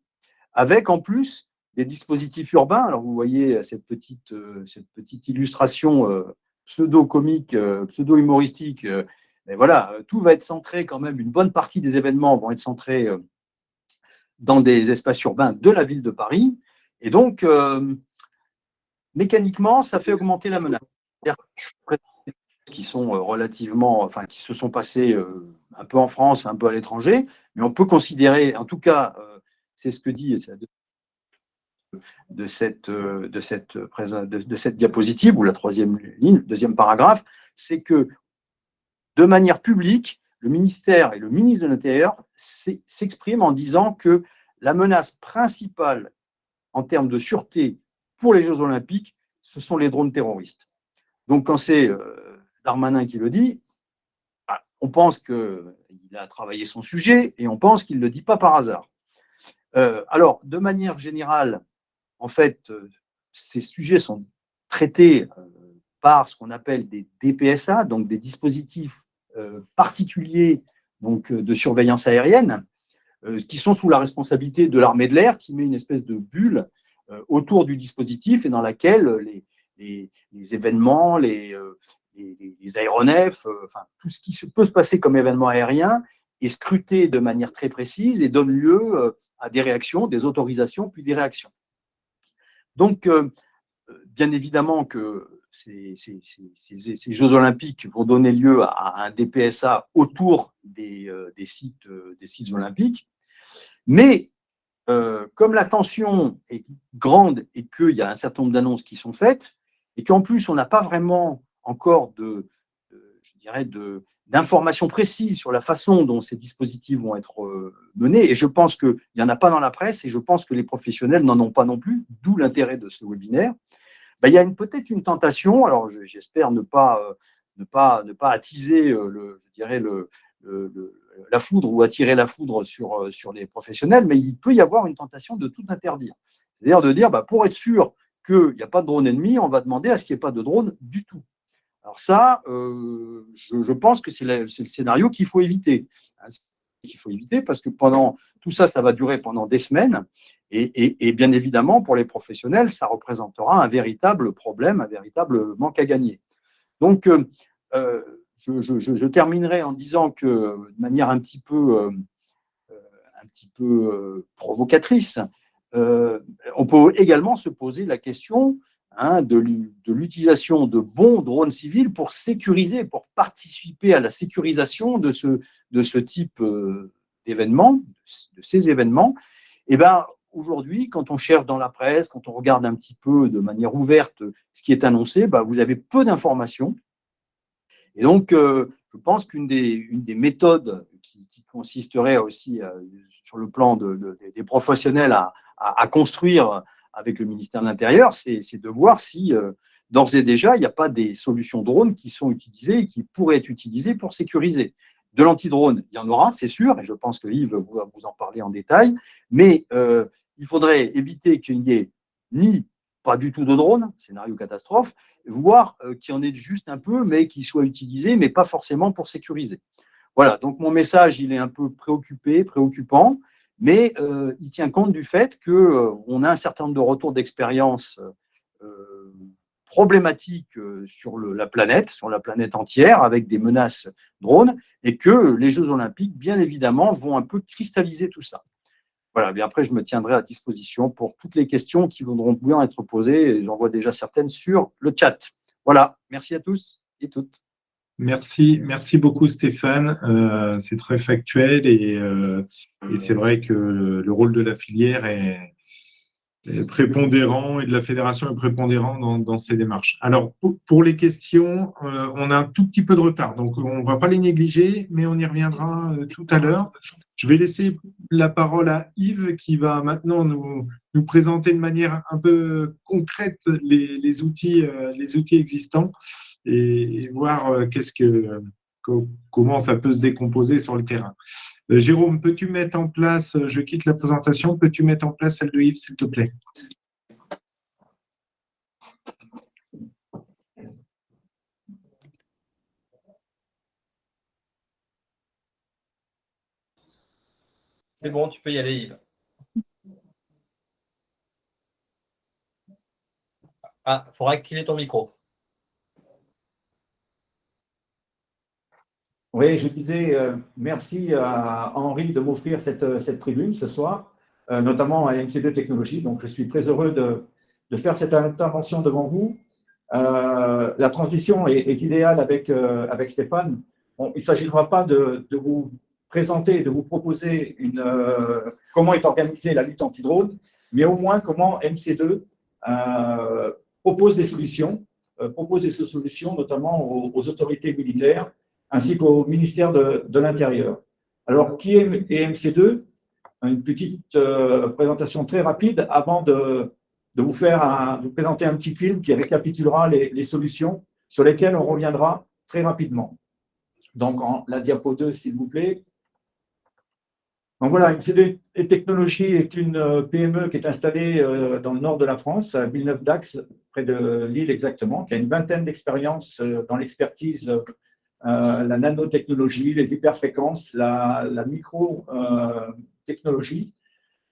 avec en plus des dispositifs urbains. Alors vous voyez cette petite illustration pseudo-comique, pseudo-humoristique. Mais voilà, tout va être centré quand même, une bonne partie des événements vont être centrés dans des espaces urbains de la ville de Paris. Et donc, mécaniquement, ça fait augmenter la menace. Qui sont qui se sont passés un peu en France, un peu à l'étranger, mais on peut considérer, en tout cas, c'est ce que dit de cette diapositive, ou la troisième ligne, deuxième paragraphe, c'est que de manière publique, le ministère et le ministre de l'Intérieur s'expriment en disant que la menace principale en termes de sûreté pour les Jeux Olympiques, ce sont les drones terroristes. Donc, quand c'est Darmanin qui le dit, on pense qu'il a travaillé son sujet et on pense qu'il ne le dit pas par hasard. Alors, de manière générale, en fait, ces sujets sont traités par ce qu'on appelle des DPSA, donc des dispositifs particuliers donc, de surveillance aérienne, qui sont sous la responsabilité de l'armée de l'air, qui met une espèce de bulle autour du dispositif et dans laquelle les événements, les aéronefs, tout ce qui peut se passer comme événement aérien est scruté de manière très précise et donne lieu à des réactions, des autorisations, puis des réactions. Donc, bien évidemment que ces Jeux Olympiques vont donner lieu à un DPSA autour des sites olympiques, mais comme la tension est grande et qu'il y a un certain nombre d'annonces qui sont faites, et qu'en plus on n'a pas vraiment encore d'informations précises sur la façon dont ces dispositifs vont être menés, et je pense qu'il n'y en a pas dans la presse, et je pense que les professionnels n'en ont pas non plus, d'où l'intérêt de ce webinaire. Il y a peut-être une tentation, alors j'espère ne pas attiser la foudre ou attirer la foudre sur les professionnels, mais il peut y avoir une tentation de tout interdire. C'est-à-dire de dire, pour être sûr qu'il n'y a pas de drone ennemi, on va demander à ce qu'il n'y ait pas de drone du tout. Alors ça, je pense que c'est le scénario qu'il faut éviter. Qu'il faut éviter parce que tout ça, ça va durer pendant des semaines. Et bien évidemment, pour les professionnels, ça représentera un véritable problème, un véritable manque à gagner. Donc, je terminerai en disant que, de manière un petit peu provocatrice, on peut également se poser la question de l'utilisation de bons drones civils pour sécuriser, pour participer à la sécurisation de ce type d'événements, de ces événements. Et aujourd'hui, quand on cherche dans la presse, quand on regarde un petit peu de manière ouverte ce qui est annoncé, vous avez peu d'informations. Et donc, je pense qu'une des méthodes qui consisterait aussi sur le plan des professionnels à construire avec le ministère de l'Intérieur, c'est de voir si d'ores et déjà, il n'y a pas des solutions drones qui sont utilisées et qui pourraient être utilisées pour sécuriser. De l'anti-drone, il y en aura, c'est sûr, et je pense que Yves va vous en parler en détail, mais il faudrait éviter qu'il n'y ait pas du tout de drone, scénario catastrophe, voire qu'il y en ait juste un peu, mais qui soit utilisé, mais pas forcément pour sécuriser. Voilà, donc mon message, il est un peu préoccupant, mais il tient compte du fait qu'on a un certain nombre de retours d'expérience problématiques sur la planète entière, avec des menaces drones, et que les Jeux Olympiques, bien évidemment, vont un peu cristalliser tout ça. Voilà, bien après, je me tiendrai à disposition pour toutes les questions qui voudront bien être posées, et j'en vois déjà certaines sur le chat. Voilà, merci à tous et toutes.
Merci beaucoup Stéphane. C'est très factuel et c'est vrai que le rôle de la filière est prépondérant et de la fédération est prépondérant dans ces démarches. Alors, pour les questions, on a un tout petit peu de retard, donc on ne va pas les négliger, mais on y reviendra tout à l'heure. Je vais laisser la parole à Yves qui va maintenant nous présenter de manière un peu concrète les outils existants et voir comment ça peut se décomposer sur le terrain. Jérôme, peux-tu mettre en place, je quitte la présentation, peux-tu mettre en place celle de Yves, s'il te plaît?
C'est bon, tu peux y aller, Yves. Ah, il faudra activer ton micro.
Oui, je disais merci à Henri de m'offrir cette tribune ce soir, notamment à MC2 Technologies. Donc, je suis très heureux de faire cette intervention devant vous. La transition est idéale avec Stéphane. Bon, il ne s'agira pas de vous présenter, de vous proposer comment est organisée la lutte anti-drone, mais au moins comment MC2 propose des solutions, notamment aux autorités militaires, ainsi qu'au ministère de l'Intérieur. Alors, qui est MC2? Une petite présentation très rapide avant de vous présenter un petit film qui récapitulera les solutions sur lesquelles on reviendra très rapidement. Donc, la diapo 2, s'il vous plaît. Donc voilà, MC2 Technologies est une PME qui est installée dans le nord de la France, à Villeneuve-d'Ax, près de Lille exactement, qui a une vingtaine d'expériences dans l'expertise la nanotechnologie, les hyperfréquences, la micro-technologie.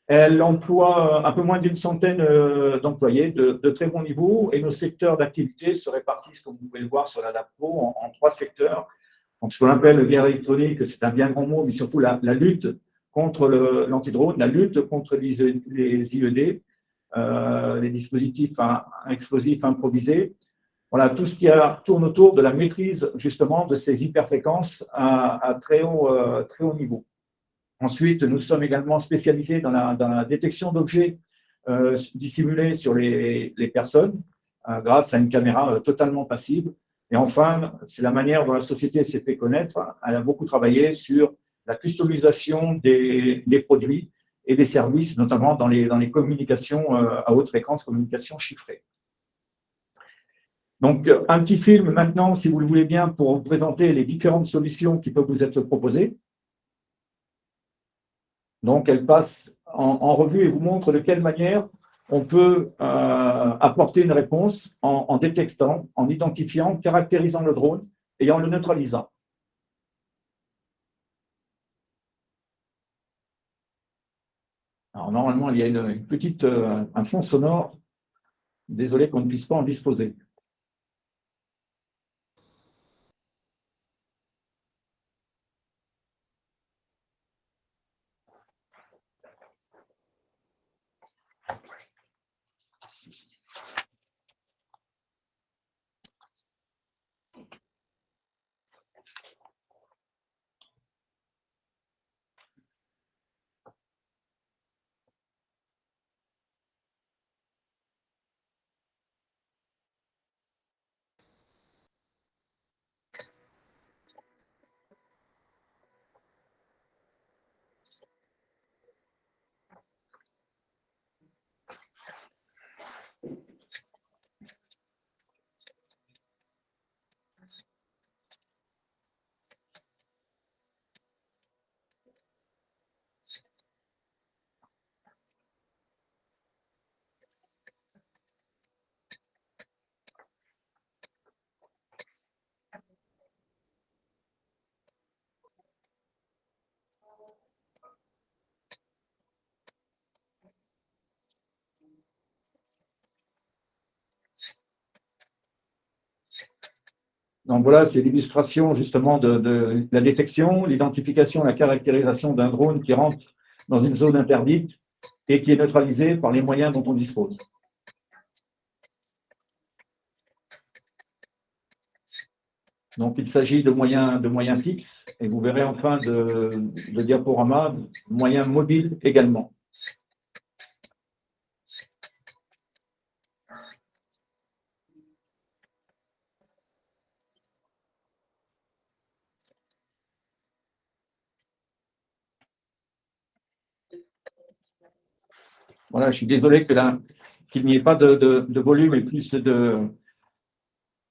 Elle emploie un peu moins d'une centaine d'employés de très bon niveau et nos secteurs d'activité se répartissent, comme vous pouvez le voir sur la diapo, en trois secteurs. Donc, ce qu'on appelle le guerre électronique, c'est un bien grand mot, mais surtout la lutte contre l'antidrone, la lutte contre les IED, les dispositifs explosifs improvisés. Voilà, tout ce qui tourne autour de la maîtrise justement de ces hyperfréquences à très haut niveau. Ensuite, nous sommes également spécialisés dans la détection d'objets dissimulés sur les personnes grâce à une caméra totalement passive. Et enfin, c'est la manière dont la société s'est fait connaître. Elle a beaucoup travaillé sur la customisation des produits et des services, notamment dans les communications à haute fréquence, communications chiffrées. Donc, un petit film maintenant, si vous le voulez bien, pour vous présenter les différentes solutions qui peuvent vous être proposées. Donc, elle passe en revue et vous montre de quelle manière on peut apporter une réponse en détectant, en identifiant, caractérisant le drone et en le neutralisant. Alors, normalement, il y a un fond sonore. Désolé qu'on ne puisse pas en disposer. Donc voilà, c'est l'illustration justement de la détection, l'identification, la caractérisation d'un drone qui rentre dans une zone interdite et qui est neutralisé par les moyens dont on dispose. Donc il s'agit de moyens fixes et vous verrez en fin de diaporama, moyens mobiles également. Voilà, je suis désolé qu'il n'y ait pas de volume et plus de…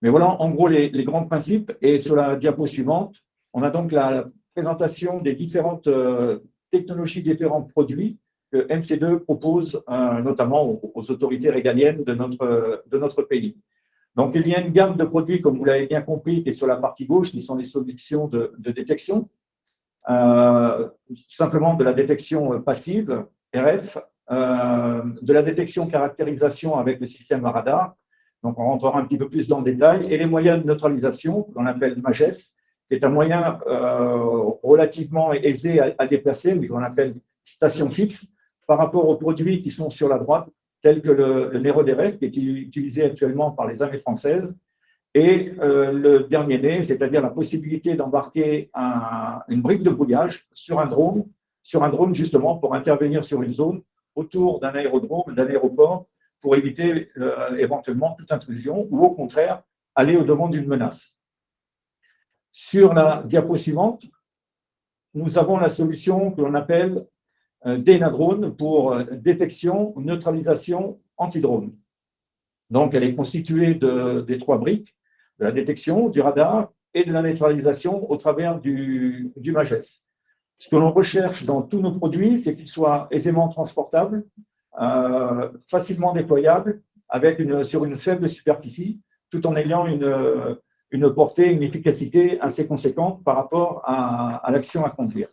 Mais voilà, en gros, les grands principes. Et sur la diapo suivante, on a donc la présentation des différentes technologies, différents produits que MC2 propose notamment aux autorités régaliennes de notre pays. Donc, il y a une gamme de produits, comme vous l'avez bien compris, qui est sur la partie gauche, qui sont les solutions de détection, simplement de la détection passive, RF, de la détection caractérisation avec le système radar. Donc, on rentrera un petit peu plus dans le détail. Et les moyens de neutralisation, qu'on appelle MAGES, qui est un moyen relativement aisé à déplacer, mais qu'on appelle station fixe, par rapport aux produits qui sont sur la droite, tels que le Nero DRF, qui est utilisé actuellement par les armées françaises, et le dernier né, c'est-à-dire la possibilité d'embarquer une brique de brouillage sur un drone justement pour intervenir sur une zone autour d'un aérodrome, d'un aéroport, pour éviter éventuellement toute intrusion ou au contraire aller au-devant d'une menace. Sur la diapo suivante, nous avons la solution que l'on appelle DNAdrone pour détection, neutralisation, anti-drone. Donc, elle est constituée des 3 briques, de la détection, du radar et de la neutralisation au travers du MAGES. Ce que l'on recherche dans tous nos produits, c'est qu'ils soient aisément transportables, facilement déployables, sur une faible superficie, tout en ayant une portée, une efficacité assez conséquente par rapport à l'action à conduire.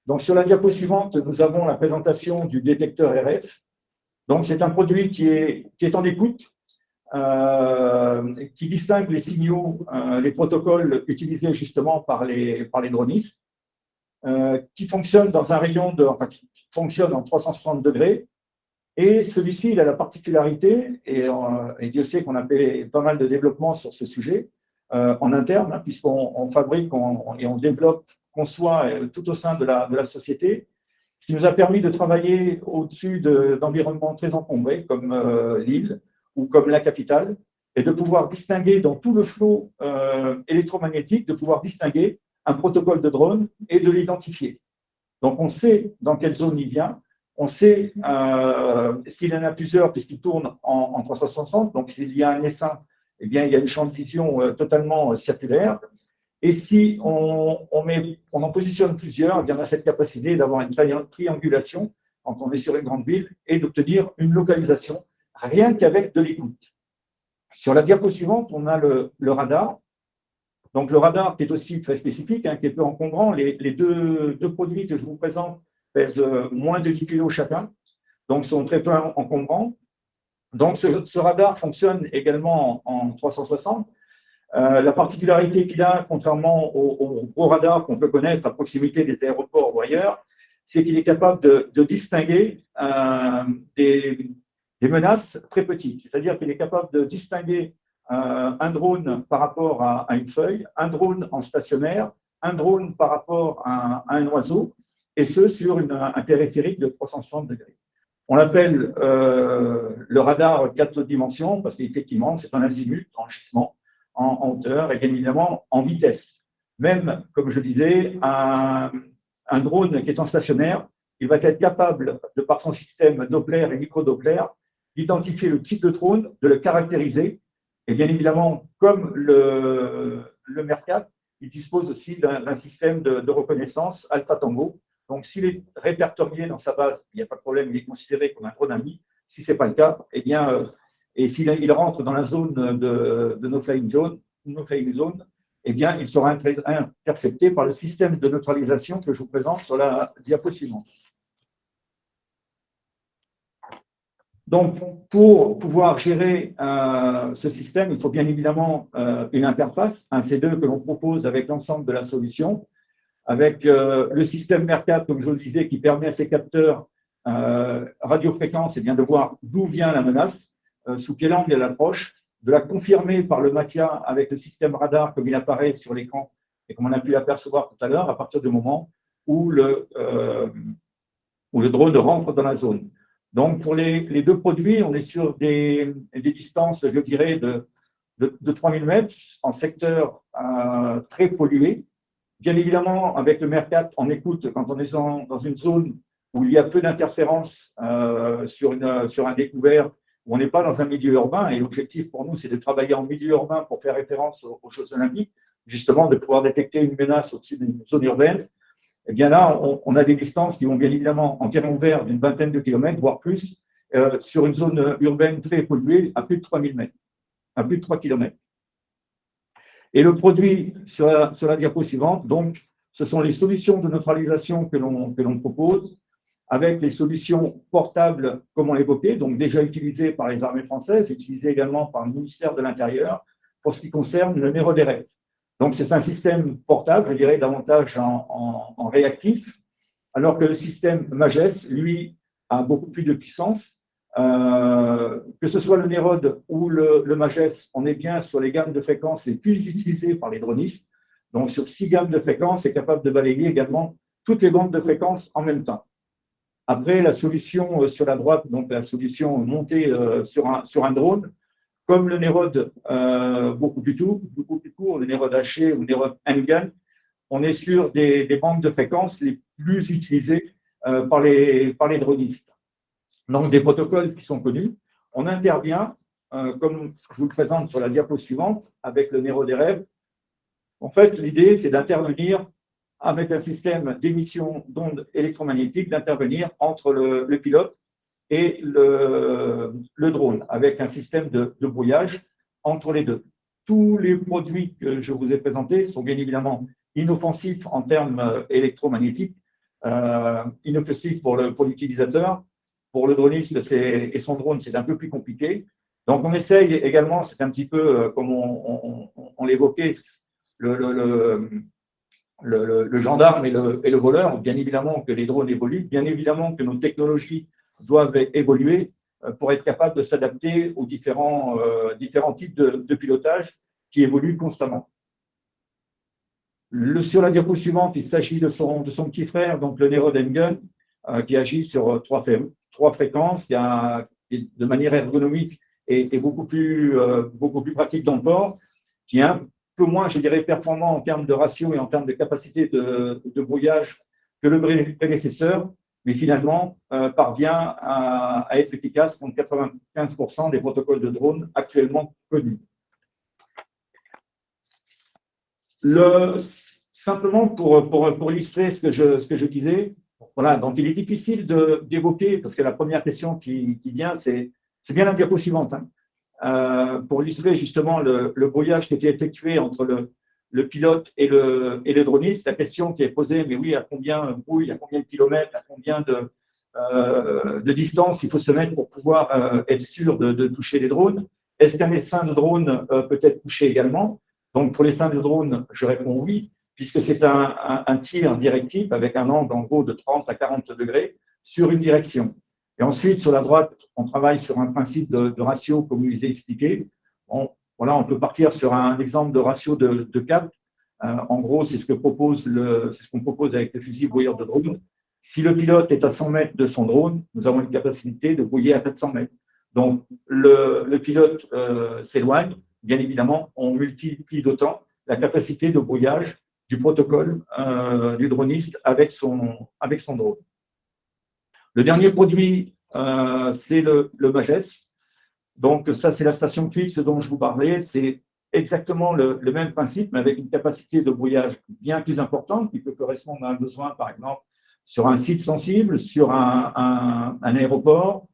Donc, sur la diapo suivante, nous avons la présentation du détecteur RF. Donc, c'est un produit qui est en écoute, qui distingue les signaux, les protocoles utilisés justement par les dronistes, qui fonctionne dans un rayon qui fonctionne en 360 degrés. Et celui-ci, il a la particularité, et Dieu sait qu'on a fait pas mal de développement sur ce sujet en interne, hein, puisqu'on fabrique et on développe, conçoit tout au sein de la société, ce qui nous a permis de travailler au-dessus d'environnements très encombrés comme Lille ou comme la capitale, et de pouvoir distinguer dans tout le flot électromagnétique, de pouvoir distinguer un protocole de drone et de l'identifier. Donc, on sait dans quelle zone il vient, on sait s'il y en a plusieurs puisqu'il tourne en 360, donc s'il y a un essaim, eh bien, il y a une champ de vision totalement circulaire. Et si on en positionne plusieurs, eh bien, on a cette capacité d'avoir une triangulation quand on est sur une grande ville et d'obtenir une localisation rien qu'avec de l'écoute. Sur la diapo suivante, on a le radar. Donc, le radar qui est aussi très spécifique, hein, qui est peu encombrant. Les deux produits que je vous présente pèsent moins de 10 kg chacun, donc sont très peu encombrants. Donc, ce radar fonctionne également en 360. La particularité qu'il a, contrairement aux gros radars qu'on peut connaître à proximité des aéroports ou ailleurs, c'est qu'il est capable de distinguer des menaces très petites. C'est-à-dire qu'il est capable de distinguer un drone par rapport à une feuille, un drone en stationnaire, un drone par rapport à un oiseau, et ce sur un périphérique de 360 degrés. On l'appelle le radar 4 dimensions parce qu'effectivement, c'est un azimut en gisement, en hauteur et bien évidemment en vitesse. Même, comme je disais, un drone qui est en stationnaire, il va être capable, de par son système Doppler et micro-Doppler, d'identifier le type de drone, de le caractériser. Et bien évidemment, comme le Mercat, il dispose aussi d'un système de reconnaissance Alpha Tango. Donc, s'il est répertorié dans sa base, il n'y a pas de problème, il est considéré comme un drone ami. Si ce n'est pas le cas, eh bien, et s'il rentre dans la zone de no-flying zone, eh bien, il sera intercepté par le système de neutralisation que je vous présente sur la diapo suivante. Donc, pour pouvoir gérer ce système, il faut bien évidemment une interface, un C2 que l'on propose avec l'ensemble de la solution, avec le système Mercat, comme je vous le disais, qui permet à ces capteurs radiofréquences de voir d'où vient la menace, sous quel angle elle approche, de la confirmer par le MATIA avec le système radar comme il apparaît sur l'écran et comme on a pu l'apercevoir tout à l'heure, à partir du moment où le drone rentre dans la zone. Donc, pour les deux produits, on est sur des distances, je dirais, de 3000 mètres en secteur très pollué. Bien évidemment, avec le Mercat, on écoute quand on est dans une zone où il y a peu d'interférences sur un découvert, où on n'est pas dans un milieu urbain. Et l'objectif pour nous, c'est de travailler en milieu urbain pour faire référence aux Jeux Olympiques, justement de pouvoir détecter une menace au-dessus d'une zone urbaine. Eh bien là, on a des distances qui vont bien évidemment en terrain ouvert d'une vingtaine de kilomètres, voire plus, sur une zone urbaine très polluée à plus de 3000 mètres, à plus de 3 kilomètres. Et le produit sur la diapo suivante, donc, ce sont les solutions de neutralisation que l'on propose, avec les solutions portables, comme on l'évoquait, donc déjà utilisées par les armées françaises, utilisées également par le ministère de l'Intérieur, pour ce qui concerne le NERODRF. Donc, c'est un système portable, je dirais davantage en réactif, alors que le système MAGES, lui, a beaucoup plus de puissance. Que ce soit le NEROD ou le MAGES, on est bien sur les gammes de fréquences les plus utilisées par les dronistes. Donc, sur 6 gammes de fréquences, c'est capable de balayer également toutes les bandes de fréquences en même temps. Après, la solution sur la droite, donc la solution montée sur un drone, comme le NEROD beaucoup plus court, le NEROD haché ou le NEROD handgun, on est sur des bandes de fréquences les plus utilisées par les dronistes. Donc, des protocoles qui sont connus. On intervient, comme je vous le présente sur la diapo suivante, avec le NERODRF. En fait, l'idée, c'est d'intervenir avec un système d'émission d'ondes électromagnétiques, d'intervenir entre le pilote et le drone, avec un système de brouillage entre les deux. Tous les produits que je vous ai présentés sont bien évidemment inoffensifs en termes électromagnétiques, inoffensifs pour l'utilisateur. Pour le droniste et son drone, c'est un peu plus compliqué. Donc, on essaye également, c'est un petit peu comme on l'évoquait, le gendarme et le voleur. Bien évidemment que les drones évoluent, bien évidemment que nos technologies doivent évoluer pour être capables de s'adapter aux différents types de pilotage qui évoluent constamment. Sur la diapo suivante, il s'agit de son petit frère, donc le NEROD handgun, qui agit sur trois fréquences, de manière ergonomique et beaucoup plus pratique dans le port, qui est un peu moins, je dirais, performant en termes de ratio et en termes de capacité de brouillage que le prédécesseur, mais finalement parvient à être efficace contre 95% des protocoles de drone actuellement connus. Simplement pour illustrer ce que je disais, voilà, donc il est difficile d'évoquer, parce que la première question qui vient, c'est bien la diapo suivante, hein, pour illustrer justement le brouillage qui était effectué entre le pilote et le droniste. La question qui est posée, mais oui, à combien brouille, à combien de kilomètres, à combien de distance il faut se mettre pour pouvoir être sûr de toucher les drones? Est-ce qu'un essaim de drone peut être touché également? Donc, pour l'essaim de drone, je réponds oui, puisque c'est un tir directif avec un angle en gros de 30 à 40 degrés sur une direction. Et ensuite, sur la droite, on travaille sur un principe de ratio, comme je vous ai expliqué. Voilà, on peut partir sur un exemple de ratio de cap. En gros, c'est ce qu'on propose avec le fusil brouilleur de drone. Si le pilote est à 100 mètres de son drone, nous avons une capacité de brouiller à 400 mètres. Donc, le pilote s'éloigne. Bien évidemment, on multiplie d'autant la capacité de brouillage du protocole du droniste avec son drone. Le dernier produit, c'est le MAGES. Donc, ça, c'est la station fixe dont je vous parlais. C'est exactement le même principe, mais avec une capacité de brouillage bien plus importante qui peut correspondre à un besoin, par exemple, sur un site sensible, sur un aéroport,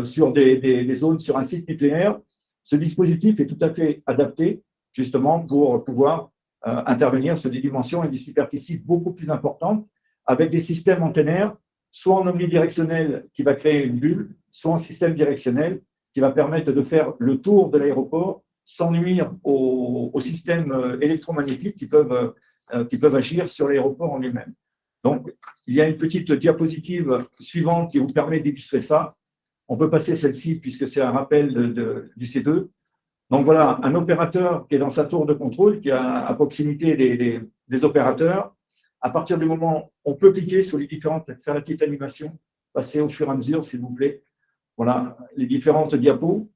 sur des zones, sur un site nucléaire. Ce dispositif est tout à fait adapté, justement, pour pouvoir intervenir sur des dimensions et des superficies beaucoup plus importantes, avec des systèmes antennaires, soit en omnidirectionnel qui va créer une bulle, soit en système directionnel qui va permettre de faire le tour de l'aéroport sans nuire aux systèmes électromagnétiques qui peuvent agir sur l'aéroport en lui-même. Donc, il y a une petite diapositive suivante qui vous permet d'illustrer ça. On peut passer celle-ci puisque c'est un rappel du C2. Donc voilà, un opérateur qui est dans sa tour de contrôle, qui est à proximité des opérateurs. À partir du moment où on peut cliquer sur les différentes, faire la petite animation, passer au fur et à mesure, s'il vous plaît. Voilà, les différentes diapos.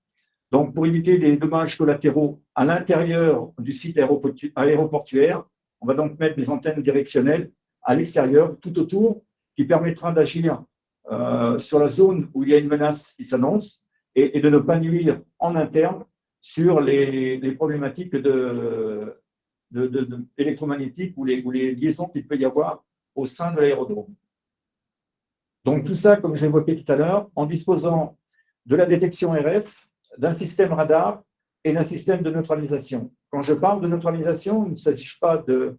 Donc, pour éviter des dommages collatéraux à l'intérieur du site aéroportuaire, on va donc mettre des antennes directionnelles à l'extérieur, tout autour, qui permettra d'agir sur la zone où il y a une menace qui s'annonce et de ne pas nuire en interne sur les problématiques électromagnétiques ou les liaisons qu'il peut y avoir au sein de l'aérodrome. Donc tout ça, comme j'évoquais tout à l'heure, en disposant de la détection RF, d'un système radar et d'un système de neutralisation. Quand je parle de neutralisation, il ne s'agit pas de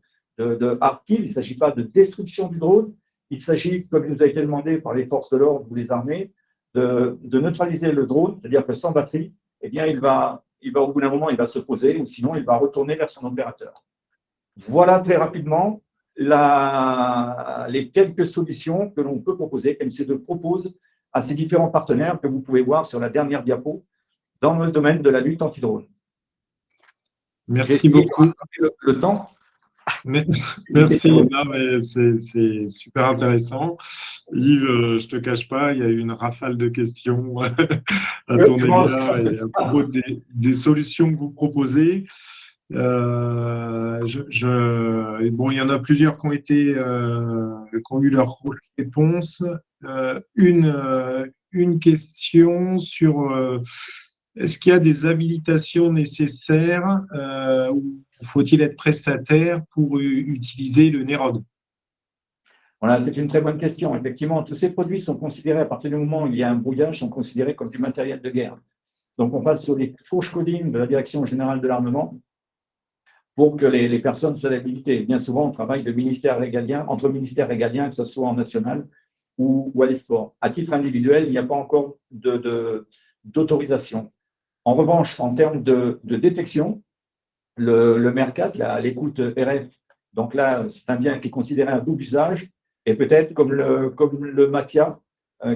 hard kill, il ne s'agit pas de destruction du drone, il s'agit, comme il nous a été demandé par les forces de l'ordre ou les armées, de neutraliser le drone, c'est-à-dire que sans batterie, eh bien, il va au bout d'un moment, il va se poser ou sinon il va retourner vers son opérateur. Voilà très rapidement les quelques solutions que l'on peut proposer, qu'MC2 propose à ses différents partenaires que vous pouvez voir sur la dernière diapo dans le domaine de la lutte anti-drone.
Merci beaucoup.
Le temps.
Merci, non, mais c'est super intéressant. Yves, je ne te cache pas, il y a eu une rafale de questions à ton égard et à propos des solutions que vous proposez. Bon, il y en a plusieurs qui ont eu leur réponse. Une question sur est-ce qu'il y a des habilitations nécessaires ou faut-il être prestataire pour utiliser le NEROD?
Voilà, c'est une très bonne question. Effectivement, tous ces produits sont considérés, à partir du moment où il y a un brouillage, sont considérés comme du matériel de guerre. Donc, on passe sur les fiches coding de la Direction générale de l'armement pour que les personnes soient habilitées. Bien souvent, on travaille entre ministères régaliens, que ce soit en national ou à l'esport. À titre individuel, il n'y a pas encore d'autorisation. En revanche, en termes de détection, le MERCAT, l'écoute RF, donc là, c'est un bien qui est considéré un double usage, et peut-être comme le MATIA,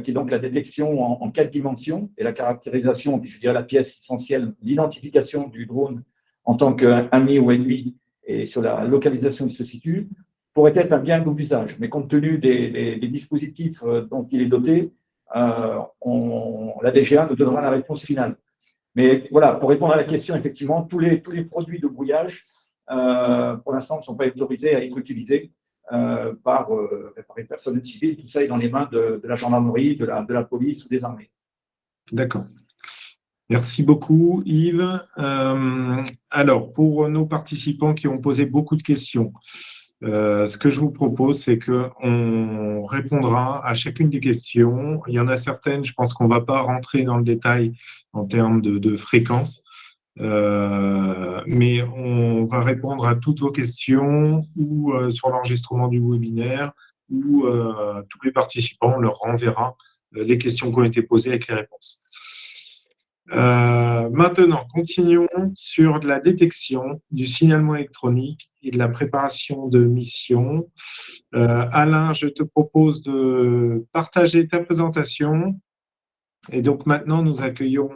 qui est donc la détection en 4 dimensions, et la caractérisation, puis je dirais la pièce essentielle, l'identification du drone en tant qu'ami ou ennemi, et sur la localisation où il se situe, pourrait être un bien double usage. Mais compte tenu des dispositifs dont il est doté, la DGA nous donnera la réponse finale. Mais voilà, pour répondre à la question, effectivement, tous les produits de brouillage, pour l'instant, ne sont pas autorisés à être utilisés par les personnes civiles. Tout ça est dans les mains de la gendarmerie, de la police ou des armées.
D'accord. Merci beaucoup, Yves. Alors, pour nos participants qui ont posé beaucoup de questions, ce que je vous propose, c'est qu'on répondra à chacune des questions. Il y en a certaines, je pense qu'on ne va pas rentrer dans le détail en termes de fréquence, mais on va répondre à toutes vos questions ou sur l'enregistrement du webinaire, ou tous les participants, on leur renverra les questions qui ont été posées avec les réponses. Maintenant, continuons sur de la détection, du signalement électronique et de la préparation de missions. Alain, je te propose de partager ta présentation. Et donc maintenant, nous accueillons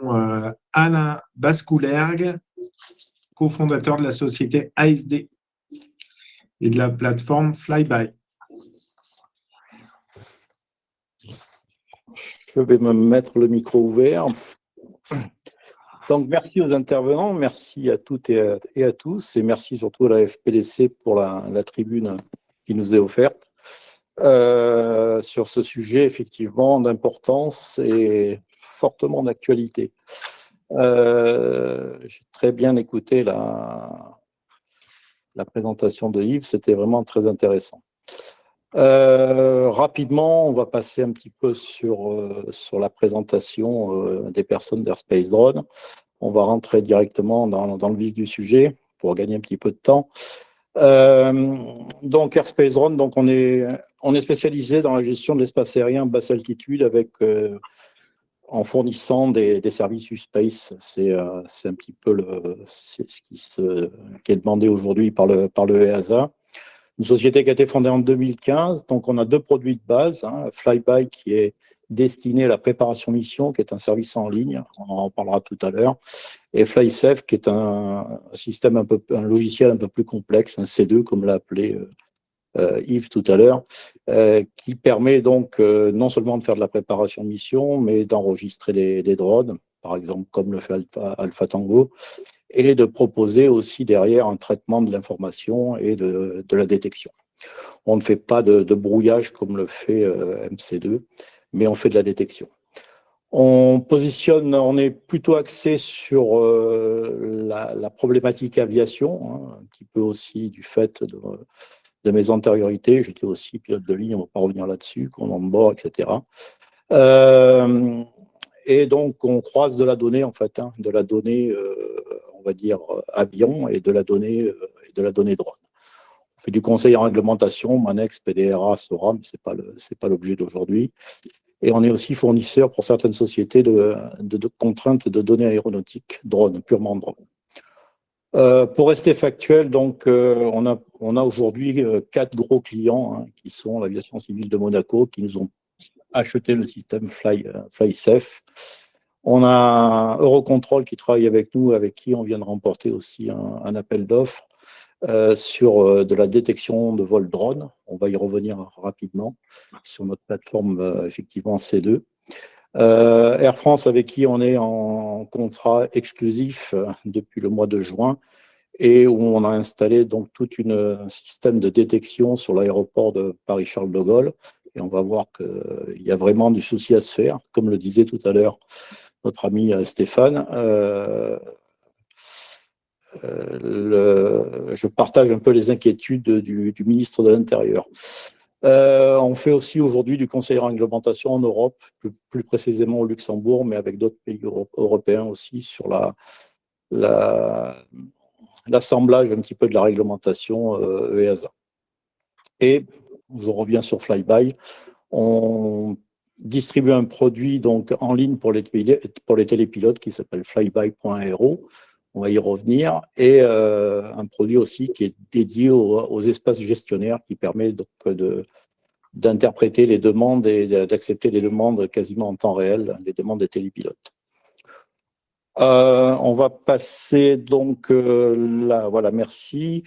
Alain Bascoulergue, cofondateur de la société ASD et de la plateforme Flyby.
Je vais me mettre le micro ouvert. Donc, merci aux intervenants, merci à toutes et à tous, et merci surtout à la FPDC pour la tribune qui nous est offerte sur ce sujet effectivement d'importance et fortement d'actualité. J'ai très bien écouté la présentation de Yves, c'était vraiment très intéressant. Rapidement, on va passer un petit peu sur la présentation des personnes d'Airspace Drone. On va rentrer directement dans le vif du sujet pour gagner un petit peu de temps. Donc Airspace Drone, donc on est spécialisé dans la gestion de l'espace aérien basse altitude en fournissant des services U-Space. C'est un petit peu ce qui est demandé aujourd'hui par le EASA. Une société qui a été fondée en 2015, donc on a 2 produits de base, Flyby qui est destiné à la préparation mission, qui est un service en ligne, on en parlera tout à l'heure, et FlySafe qui est un logiciel un peu plus complexe, un C2 comme l'a appelé Yves tout à l'heure, qui permet donc non seulement de faire de la préparation de mission, mais d'enregistrer des drones, par exemple comme le fait Alpha Tango, et de proposer aussi derrière un traitement de l'information et de la détection. On ne fait pas de brouillage comme le fait MC2, mais on fait de la détection. On est plutôt axé sur la problématique aviation, hein, un petit peu aussi du fait de mes antériorités. J'étais aussi pilote de ligne, on ne va pas revenir là-dessus, commandant de bord, etc. Et donc, on croise de la donnée, en fait, hein, de la donnée, on va dire, avion et de la donnée drone. On fait du conseil en réglementation, MANEX, PDRA, SORA, mais ce n'est pas l'objet d'aujourd'hui. Et on est aussi fournisseur pour certaines sociétés de contraintes de données aéronautiques, drone, purement drone. Pour rester factuel, donc, on a aujourd'hui 4 gros clients, hein, qui sont l'aviation civile de Monaco, qui nous ont acheté le système FlySafe. On a Eurocontrol qui travaille avec nous, avec qui on vient de remporter aussi un appel d'offres sur de la détection de vol drone. On va y revenir rapidement sur notre plateforme, effectivement, C2. Air France, avec qui on est en contrat exclusif depuis le mois de juin, et où on a installé donc tout un système de détection sur l'aéroport de Paris-Charles de Gaulle. Et on va voir qu'il y a vraiment du souci à se faire, comme le disait tout à l'heure notre ami Stéphane. Je partage un peu les inquiétudes du ministre de l'Intérieur. On fait aussi aujourd'hui du conseil en réglementation en Europe, plus précisément au Luxembourg, mais avec d'autres pays européens aussi, sur l'assemblage un petit peu de la réglementation EASA. Et je reviens sur Flyby. On distribue un produit donc en ligne pour les télépilotes qui s'appelle flyby.aero. On va y revenir. Et un produit aussi qui est dédié aux espaces gestionnaires, qui permet donc d'interpréter les demandes et d'accepter les demandes quasiment en temps réel, les demandes des télépilotes. On va passer donc là, voilà, merci.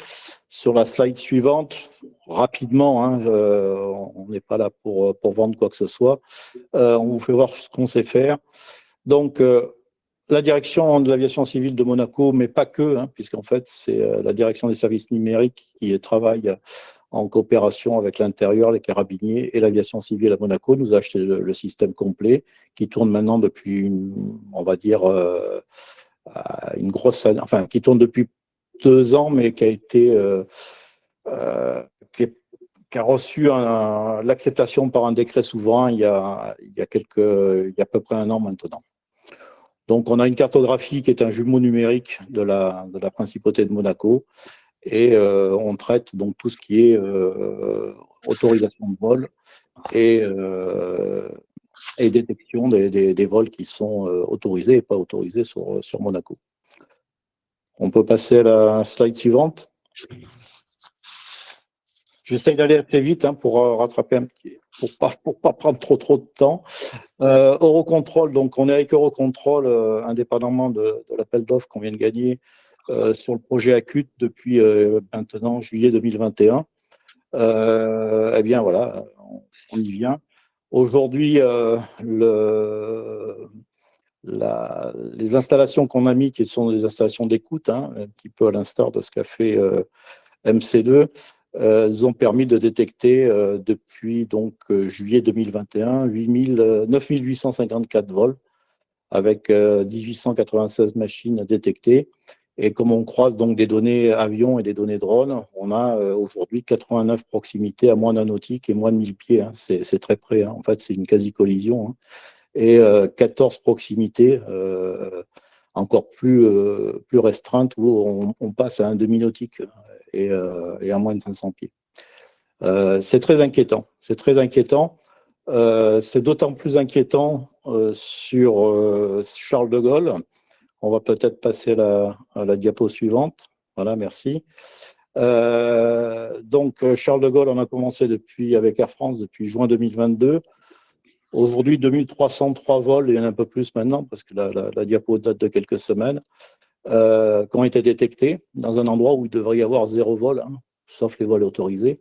Sur la slide suivante, rapidement, hein, on n'est pas là pour vendre quoi que ce soit. On vous fait voir ce qu'on sait faire. Donc, la direction de l'aviation civile de Monaco, mais pas que, hein, puisqu'en fait, c'est la direction des services numériques qui travaille en coopération avec l'intérieur, les carabiniers et l'aviation civile à Monaco, nous a acheté le système complet qui tourne maintenant depuis, on va dire, une grosse année, enfin, qui tourne depuis 2 ans, mais qui a été, qui a reçu l'acceptation par un décret souverain il y a à peu près 1 an maintenant. Donc, on a une cartographie qui est un jumeau numérique de la principauté de Monaco. Et on traite donc tout ce qui est autorisation de vol et détection des vols qui sont autorisés et pas autorisés sur Monaco. On peut passer à la slide suivante. J'essaye d'aller assez vite, hein, pour rattraper un petit, pour pas prendre trop de temps. Eurocontrol, donc on est avec Eurocontrol, indépendamment de l'appel d'offres qu'on vient de gagner, sur le projet ACUT depuis maintenant juillet 2021. Eh bien voilà, on y vient. Aujourd'hui, les installations qu'on a mis, qui sont des installations d'écoute, hein, un petit peu à l'instar de ce qu'a fait MC2, ont permis de détecter depuis donc juillet 2021 9854 vols avec 1896 machines détectées. Et comme on croise donc des données avions et des données drones, on a aujourd'hui 89 proximités à moins d'un nautique et moins de 1000 pieds. Hein. C'est très près. Hein. En fait, c'est une quasi-collision. Hein. Et 14 proximités encore plus restreintes où on passe à un demi-nautique et à moins de 500 pieds. C'est très inquiétant. C'est très inquiétant. C'est d'autant plus inquiétant sur Charles de Gaulle. On va peut-être passer à la diapo suivante. Voilà, merci. Donc, Charles de Gaulle, on a commencé avec Air France depuis juin 2022. Aujourd'hui, 2303 vols, il y en a un peu plus maintenant, parce que la diapo date de quelques semaines, qui ont été détectés dans un endroit où il devrait y avoir 0 vol, hein, sauf les vols autorisés.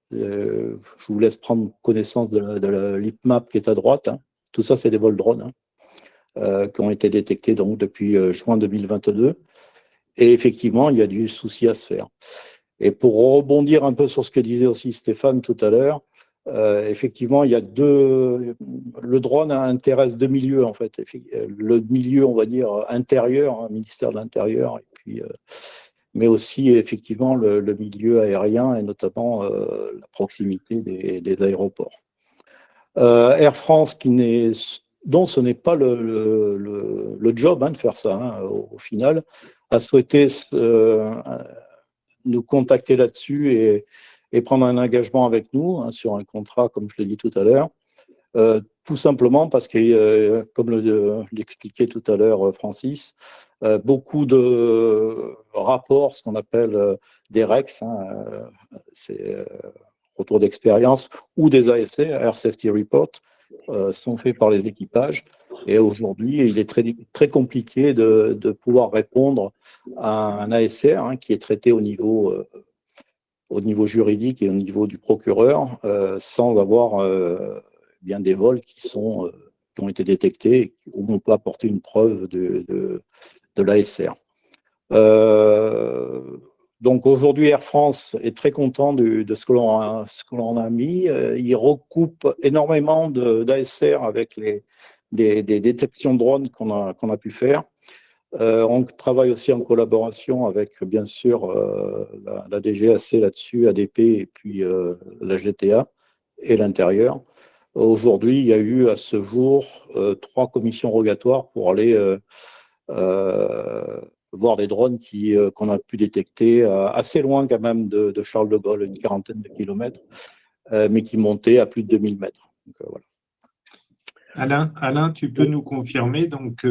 Je vous laisse prendre connaissance de l'IPMAP qui est à droite. Hein. Tout ça, c'est des vols drones. Hein. Qui ont été détectés donc depuis juin 2022. Et effectivement, il y a du souci à se faire. Et pour rebondir un peu sur ce que disait aussi Stéphane tout à l'heure, effectivement, il y a le drone intéresse deux milieux, en fait. Le milieu, on va dire, intérieur, hein, ministère de l'Intérieur, et puis, mais aussi, effectivement, le milieu aérien, et notamment la proximité des aéroports. Air France, dont ce n'est pas le job, hein, de faire ça, hein, au final, a souhaité nous contacter là-dessus et prendre un engagement avec nous, hein, sur un contrat, comme je l'ai dit tout à l'heure. Tout simplement parce que, comme l'expliquait tout à l'heure Francis, beaucoup de rapports, ce qu'on appelle des REX, hein, c'est retour d'expérience, ou des ASC, Air Safety Report, sont faits par les équipages. Et aujourd'hui, il est très, très compliqué de pouvoir répondre à un ASR, hein, qui est traité au niveau juridique et au niveau du procureur, sans avoir bien des vols qui ont été détectés, où on peut apporter une preuve de l'ASR. Donc aujourd'hui, Air France est très content de ce que l'on a mis. Il recoupe énormément d'ASR avec des détections de drones qu'on a pu faire. On travaille aussi en collaboration avec, bien sûr, la DGAC là-dessus, ADP, et puis la GTA et l'intérieur. Aujourd'hui, il y a eu à ce jour 3 commissions rogatoires pour aller voir des drones qu'on a pu détecter assez loin quand même de Charles de Gaulle, une quarantaine de kilomètres, mais qui montaient à plus de 2000 mètres. Donc, voilà.
Alain, tu peux nous confirmer, donc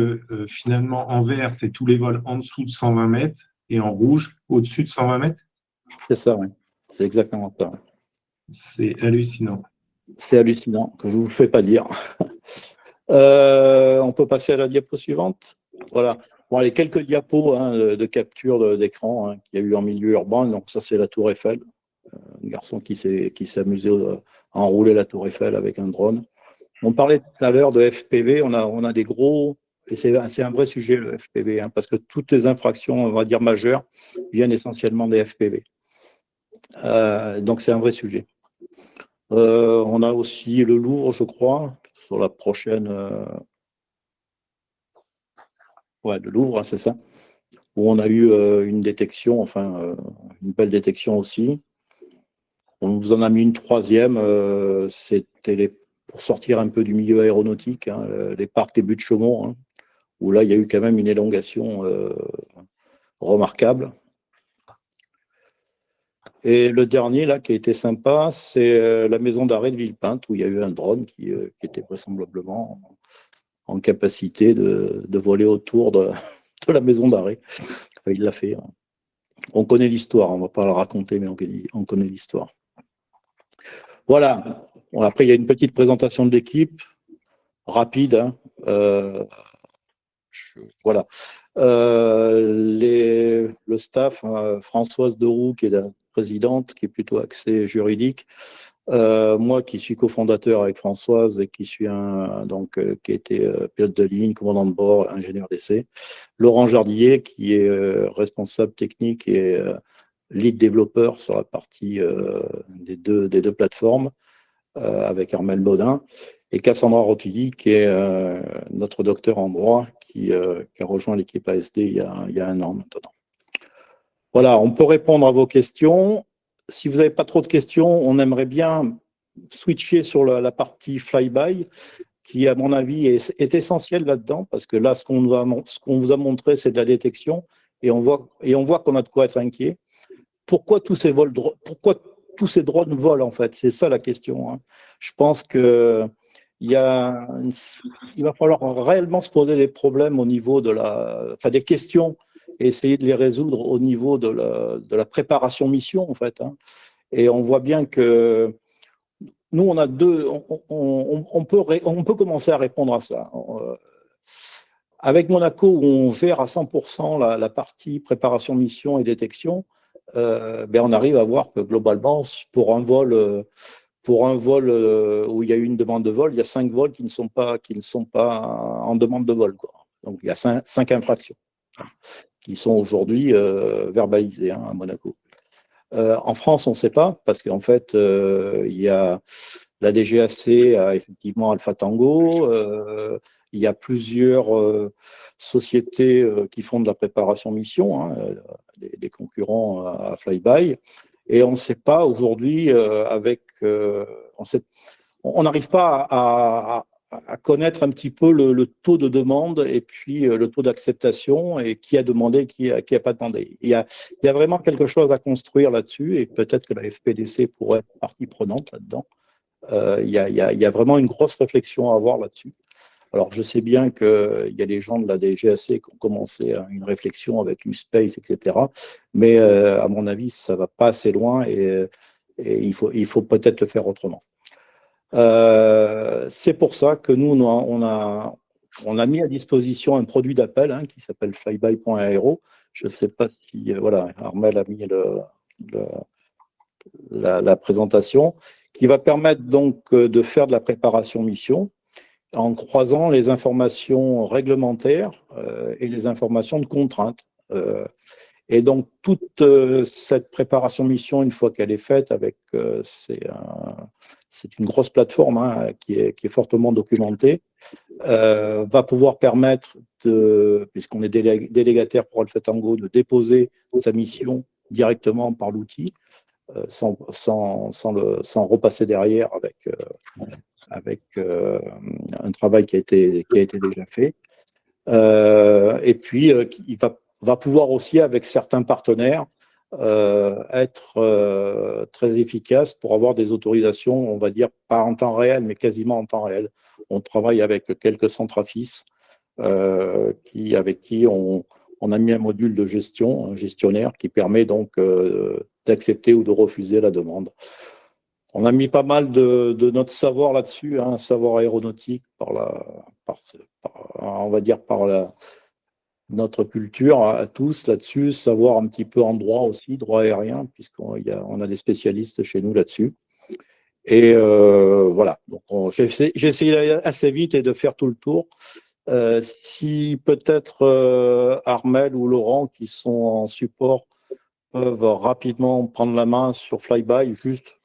finalement en vert, c'est tous les vols en dessous de 120 mètres et en rouge, au-dessus de 120 mètres?
C'est ça, oui. C'est exactement ça.
C'est hallucinant.
C'est hallucinant, que je ne vous fais pas dire. On peut passer à la diapo suivante. Voilà. Bon, les quelques diapos, hein, de capture d'écran, hein, qu'il y a eu en milieu urbain. Donc ça, c'est la Tour Eiffel. Un garçon qui s'est amusé à enrouler la Tour Eiffel avec un drone. On parlait tout à l'heure de FPV. On a des gros... Et c'est un vrai sujet, le FPV, hein, parce que toutes les infractions, on va dire, majeures, viennent essentiellement des FPV. Donc c'est un vrai sujet. On a aussi le Louvre, je crois, sur la prochaine... Ouais, le Louvre, hein, c'est ça. Où on a eu une détection, enfin, une belle détection aussi. On nous en a mis une troisième, c'était pour sortir un peu du milieu aéronautique, hein, les parcs des Buttes-Chaumont, hein, où là, il y a eu quand même une élongation remarquable. Et le dernier, là, qui a été sympa, c'est la maison d'arrêt de Villepinte, où il y a eu un drone qui était vraisemblablement en capacité de voler autour de la maison d'arrêt. Enfin, il l'a fait. Hein. On connaît l'histoire, on ne va pas la raconter, mais on connaît l'histoire. Voilà. Bon, après, il y a une petite présentation de l'équipe, rapide. Hein. Voilà. Le staff, hein, Françoise Deroux, qui est la présidente, qui est plutôt axée juridique. Moi, qui suis cofondateur avec Françoise et qui suis qui a été pilote de ligne, commandant de bord, ingénieur d'essai. Laurent Jardillet, qui est responsable technique et lead développeur sur la partie des deux plateformes, avec Armel Baudin, et Cassandra Rotilly, qui est notre docteur en droit, qui a rejoint l'équipe ASD il y a 1 an maintenant. Voilà, on peut répondre à vos questions. Si vous n'avez pas trop de questions, on aimerait bien switcher sur la partie flyby, qui, à mon avis, est essentielle là-dedans, parce que là, ce qu'on vous a montré, c'est de la détection, et on voit qu'on a de quoi être inquiet. Pourquoi tous ces drones volent, en fait? C'est ça la question. Hein. Je pense qu'il va falloir réellement se poser des problèmes au niveau des questions, et essayer de les résoudre au niveau de la préparation mission, en fait. Hein. Et on voit bien que nous, on a on peut commencer à répondre à ça. Avec Monaco, où on gère à 100% la partie préparation mission et détection, on arrive à voir que globalement, pour un vol où il y a eu une demande de vol, il y a 5 vols qui ne sont pas en demande de vol, quoi. Donc il y a 5 infractions. qui sont aujourd'hui verbalisés à Monaco. En France, on ne sait pas, parce qu'en fait, il y a la DGAC a effectivement Alpha Tango, il y a plusieurs sociétés qui font de la préparation mission, des concurrents à Flyby, et on ne sait pas aujourd'hui on n'arrive pas à connaître un petit peu le taux de demande et puis le taux d'acceptation et qui a demandé, qui a pas demandé. Il y a vraiment quelque chose à construire là-dessus et peut-être que la FPDC pourrait être partie prenante là-dedans. Il y a vraiment une grosse réflexion à avoir là-dessus. Alors, je sais bien qu'il y a des gens de la DGAC qui ont commencé une réflexion avec l'USpace, etc. Mais à mon avis, ça ne va pas assez loin et il faut peut-être le faire autrement. C'est pour ça que nous, on a mis à disposition un produit d'appel qui s'appelle flyby.aero. Je ne sais pas si Armel a mis la présentation, qui va permettre donc de faire de la préparation mission en croisant les informations réglementaires et les informations de contrainte. Et donc, toute cette préparation mission, une fois qu'elle est faite, c'est une grosse plateforme qui est fortement documentée, va pouvoir permettre, puisqu'on est délégataire pour Alpha Tango, de déposer sa mission directement par l'outil, sans repasser derrière avec un travail qui a été déjà fait. Et puis, il va pouvoir aussi, avec certains partenaires, être très efficace pour avoir des autorisations, on va dire, pas en temps réel, mais quasiment en temps réel. On travaille avec quelques centrafis avec qui on a mis un module de gestion, un gestionnaire, qui permet donc d'accepter ou de refuser la demande. On a mis pas mal de notre savoir là-dessus, savoir aéronautique, on va dire par notre culture à tous là-dessus, savoir un petit peu en droit aussi, droit aérien, puisqu'on a des spécialistes chez nous là-dessus. Et voilà, donc j'ai essayé assez vite et de faire tout le tour. Si peut-être Armel ou Laurent, qui sont en support, peuvent rapidement prendre la main sur Flyby, juste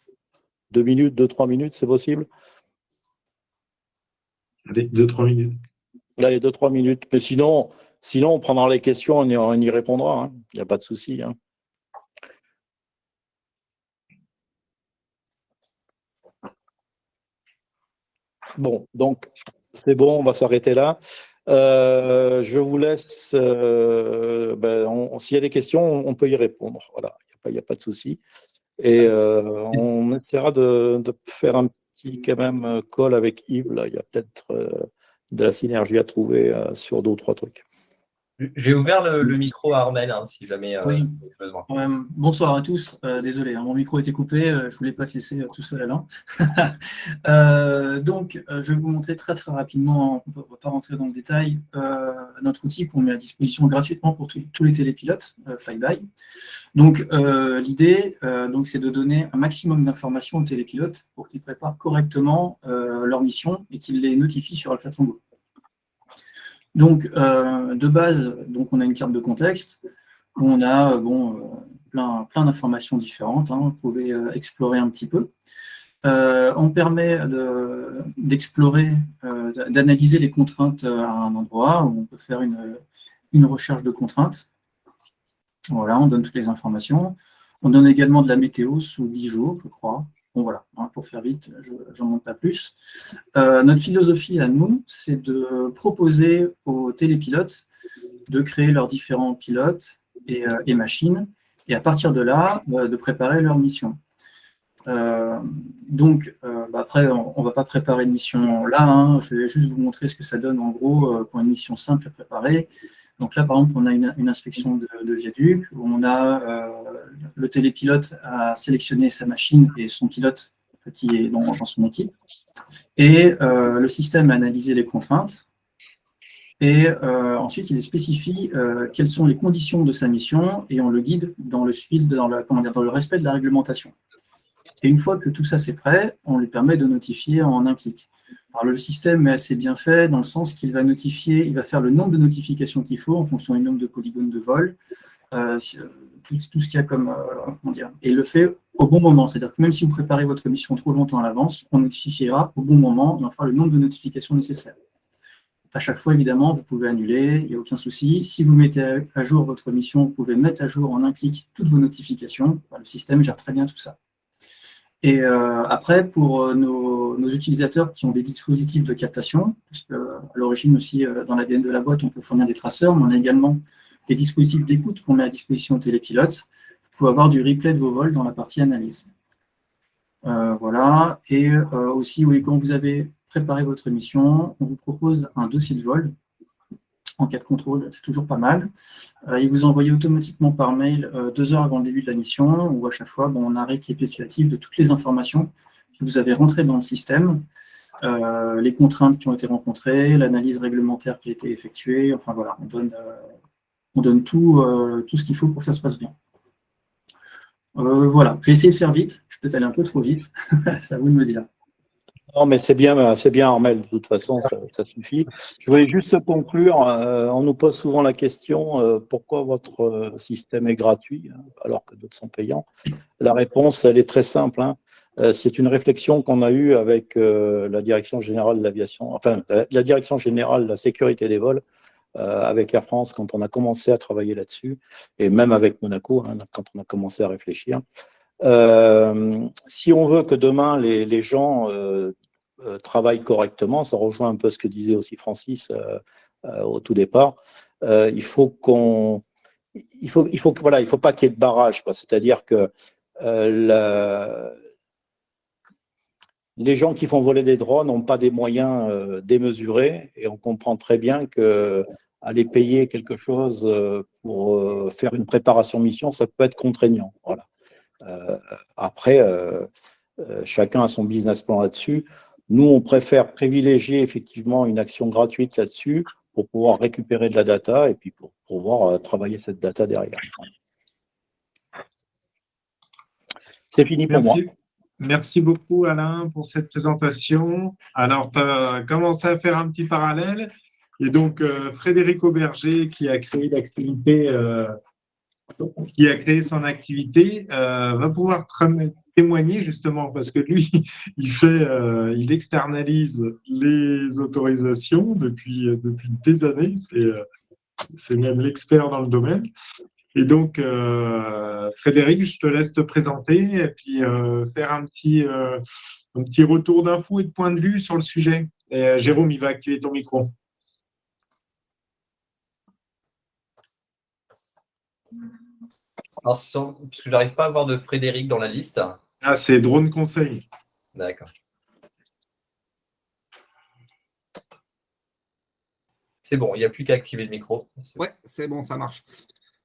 2-3 minutes, c'est possible?
Allez, 2-3 minutes.
Allez, 2-3 minutes. Mais sinon, on prendra les questions, on y répondra. Il n'y a pas de souci. Bon, donc, c'est bon, on va s'arrêter là. Je vous laisse. S'il y a des questions, on peut y répondre. Voilà, il n'y a pas de souci. Et on essaiera de faire un petit quand même call avec Yves. Là, il y a peut-être de la synergie à trouver sur 2 ou 3 trucs.
J'ai ouvert le micro à Armel, si jamais
oui.
besoin.
Bonsoir à tous. Désolé, mon micro était coupé. Je ne voulais pas te laisser tout seul à l'an. Donc, je vais vous montrer très rapidement, on ne va pas rentrer dans le détail, notre outil qu'on met à disposition gratuitement pour tous les télépilotes Flyby. Donc, l'idée, c'est de donner un maximum d'informations aux télépilotes pour qu'ils préparent correctement leur mission et qu'ils les notifient sur Alpha Tango. Donc, de base, on a une carte de contexte où on a plein d'informations différentes. Vous pouvez explorer un petit peu. On permet d'explorer, d'analyser les contraintes à un endroit où on peut faire une recherche de contraintes. Voilà, on donne toutes les informations. On donne également de la météo sous 10 jours, je crois. Bon, voilà, pour faire vite, je n'en montre pas plus. Notre philosophie à nous, c'est de proposer aux télépilotes de créer leurs différents pilotes et machines, et à partir de là, de préparer leur mission. Après, on ne va pas préparer une mission là, je vais juste vous montrer ce que ça donne en gros pour une mission simple à préparer. Donc là, par exemple, on a une inspection de viaduc, où on a le télépilote à sélectionner sa machine et son pilote qui est dans son équipe. Et le système a analysé les contraintes. Et ensuite, il spécifie quelles sont les conditions de sa mission et on le guide dans le respect de la réglementation. Et une fois que tout ça c'est prêt, on lui permet de notifier en un clic. Alors, le système est assez bien fait dans le sens qu'il va notifier, il va faire le nombre de notifications qu'il faut en fonction du nombre de polygones de vol, tout ce qu'il y a comme, comment dire, et il le fait au bon moment. C'est-à-dire que même si vous préparez votre mission trop longtemps à l'avance, on notifiera au bon moment et on fera le nombre de notifications nécessaires. À chaque fois, évidemment, vous pouvez annuler, il n'y a aucun souci. Si vous mettez à jour votre mission, vous pouvez mettre à jour en un clic toutes vos notifications. Le système gère très bien tout ça. Et après, pour nos utilisateurs qui ont des dispositifs de captation, parce qu'à l'origine aussi, dans l'ADN de la boîte, on peut fournir des traceurs, mais on a également des dispositifs d'écoute qu'on met à disposition aux télépilotes. Vous pouvez avoir du replay de vos vols dans la partie analyse. Voilà. Et aussi, oui, quand vous avez préparé votre mission, on vous propose un dossier de vol en cas de contrôle, c'est toujours pas mal. Il vous envoie automatiquement par mail 2 heures avant le début de la mission, où à chaque fois, on a un récapitulatif de toutes les informations que vous avez rentrées dans le système, les contraintes qui ont été rencontrées, l'analyse réglementaire qui a été effectuée, enfin voilà, on donne tout ce qu'il faut pour que ça se passe bien. Voilà, j'ai essayé de faire vite, je peux aller un peu trop vite, c'est à vous de me dire.
Non, mais c'est bien, Armel, de toute façon, ça suffit. Je voulais juste conclure, on nous pose souvent la question, pourquoi votre système est gratuit, alors que d'autres sont payants? La réponse, elle est très simple, hein. C'est une réflexion qu'on a eue avec la Direction générale de l'aviation, enfin, la Direction générale de la sécurité des vols, avec Air France, quand on a commencé à travailler là-dessus, et même avec Monaco, hein, quand on a commencé à réfléchir. Si on veut que demain les gens travaillent correctement, ça rejoint un peu ce que disait aussi Francis au tout départ, il faut pas qu'il y ait de barrage, quoi. C'est-à-dire que les gens qui font voler des drones n'ont pas des moyens démesurés, et on comprend très bien que aller payer quelque chose pour faire une préparation mission, ça peut être contraignant. Voilà. Après, chacun a son business plan là-dessus. Nous, on préfère privilégier effectivement une action gratuite là-dessus pour pouvoir récupérer de la data et puis pour pouvoir travailler cette data derrière. C'est fini pour moi.
Merci beaucoup, Alain, pour cette présentation. Alors, tu as commencé à faire un petit parallèle. Et donc, Frédéric Auberger, qui a créé l'activité, qui a créé son activité, va pouvoir témoigner justement parce que lui, il externalise les autorisations depuis des années. C'est même l'expert dans le domaine. Et donc, Frédéric, je te laisse te présenter et puis faire un petit retour d'infos et de point de vue sur le sujet. Et, Jérôme, il va activer ton micro.
Alors, parce que je n'arrive pas à avoir de Frédéric dans la liste.
Ah, c'est Drone Conseil.
D'accord. C'est bon, il n'y a plus qu'à activer le micro.
Ouais, c'est bon, ça marche.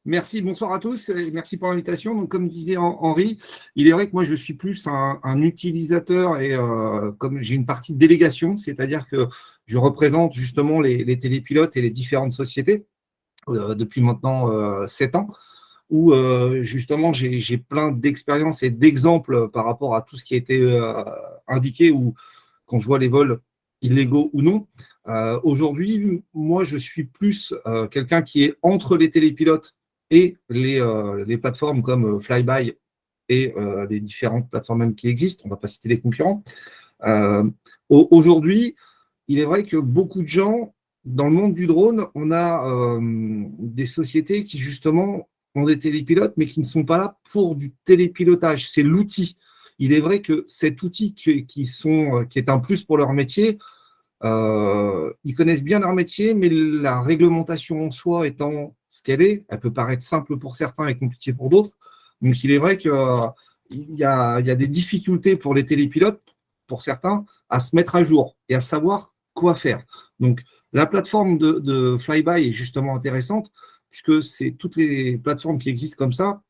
Merci, bonsoir à tous et merci pour l'invitation. Donc, comme disait Henri, il est vrai que moi, je suis plus un utilisateur et comme j'ai une partie de délégation, c'est-à-dire que je représente justement les télépilotes et les différentes sociétés depuis maintenant 7 ans, où justement, j'ai plein d'expériences et d'exemples par rapport à tout ce qui a été indiqué ou quand je vois les vols illégaux ou non. Aujourd'hui, moi, je suis plus quelqu'un qui est entre les télépilotes et les plateformes comme Flyby et les différentes plateformes même qui existent. On ne va pas citer les concurrents. Aujourd'hui, il est vrai que beaucoup de gens, dans le monde du drone, on a des sociétés qui, justement, ont des télépilotes, mais qui ne sont pas là pour du télépilotage. C'est l'outil. Il est vrai que cet outil qui est un plus pour leur métier, ils connaissent bien leur métier, mais la réglementation en soi étant ce qu'elle est, elle peut paraître simple pour certains et compliquée pour d'autres. Donc, il est vrai qu'il y a des difficultés pour les télépilotes, pour certains, à se mettre à jour et à savoir quoi faire. Donc, la plateforme de Flyby est justement intéressante, puisque c'est toutes les plateformes qui existent comme ça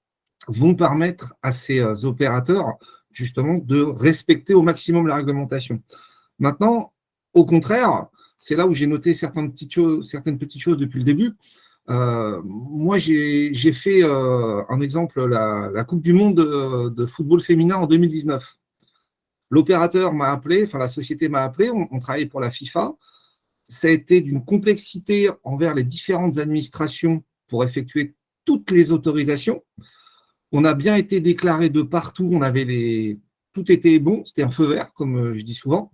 vont permettre à ces opérateurs, justement, de respecter au maximum la réglementation. Maintenant, au contraire, c'est là où j'ai noté certaines petites choses depuis le début. Moi, j'ai fait un exemple, la Coupe du Monde de football féminin en 2019. l'opérateur m'a appelé, enfin la société m'a appelé, on travaillait pour la FIFA. Ça a été d'une complexité envers les différentes administrations pour effectuer toutes les autorisations. On a bien été déclaré de partout, tout était bon, c'était un feu vert, comme je dis souvent.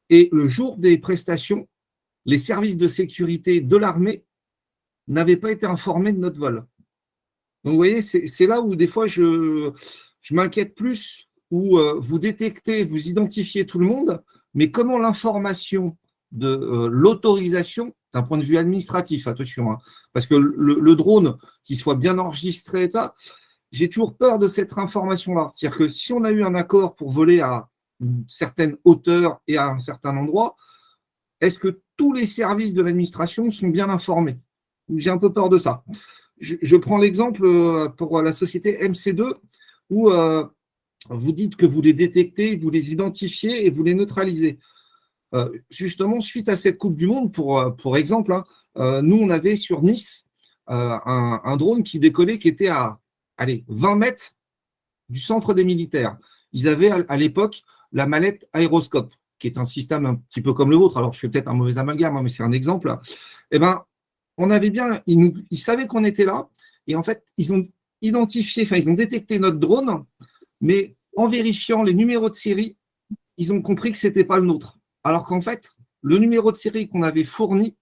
Et le jour des prestations, les services de sécurité de l'armée n'avaient pas été informés de notre vol. Donc, vous voyez, c'est là où des fois je m'inquiète plus, où vous détectez, vous identifiez tout le monde, mais comment l'information de l'autorisation, d'un point de vue administratif, attention, hein, parce que le drone, qu'il soit bien enregistré, ça, j'ai toujours peur de cette information-là. C'est-à-dire que si on a eu un accord pour voler à une certaine hauteur et à un certain endroit, est-ce que tous les services de l'administration sont bien informés? J'ai un peu peur de ça. Je prends l'exemple pour la société MC2, où vous dites que vous les détectez, vous les identifiez et vous les neutralisez. Justement, suite à cette Coupe du Monde, pour exemple, hein, nous, on avait sur Nice un drone qui décollait, qui était à 20 mètres du centre des militaires. Ils avaient à l'époque la mallette aéroscope, qui est un système un petit peu comme le vôtre. Alors, je fais peut-être un mauvais amalgame, mais c'est un exemple. Eh bien, on avait bien, ils savaient qu'on était là, et en fait, ils ont identifié, enfin, ils ont détecté notre drone, mais en vérifiant les numéros de série, ils ont compris que ce n'était pas le nôtre. Alors qu'en fait, le numéro de série qu'on avait fourni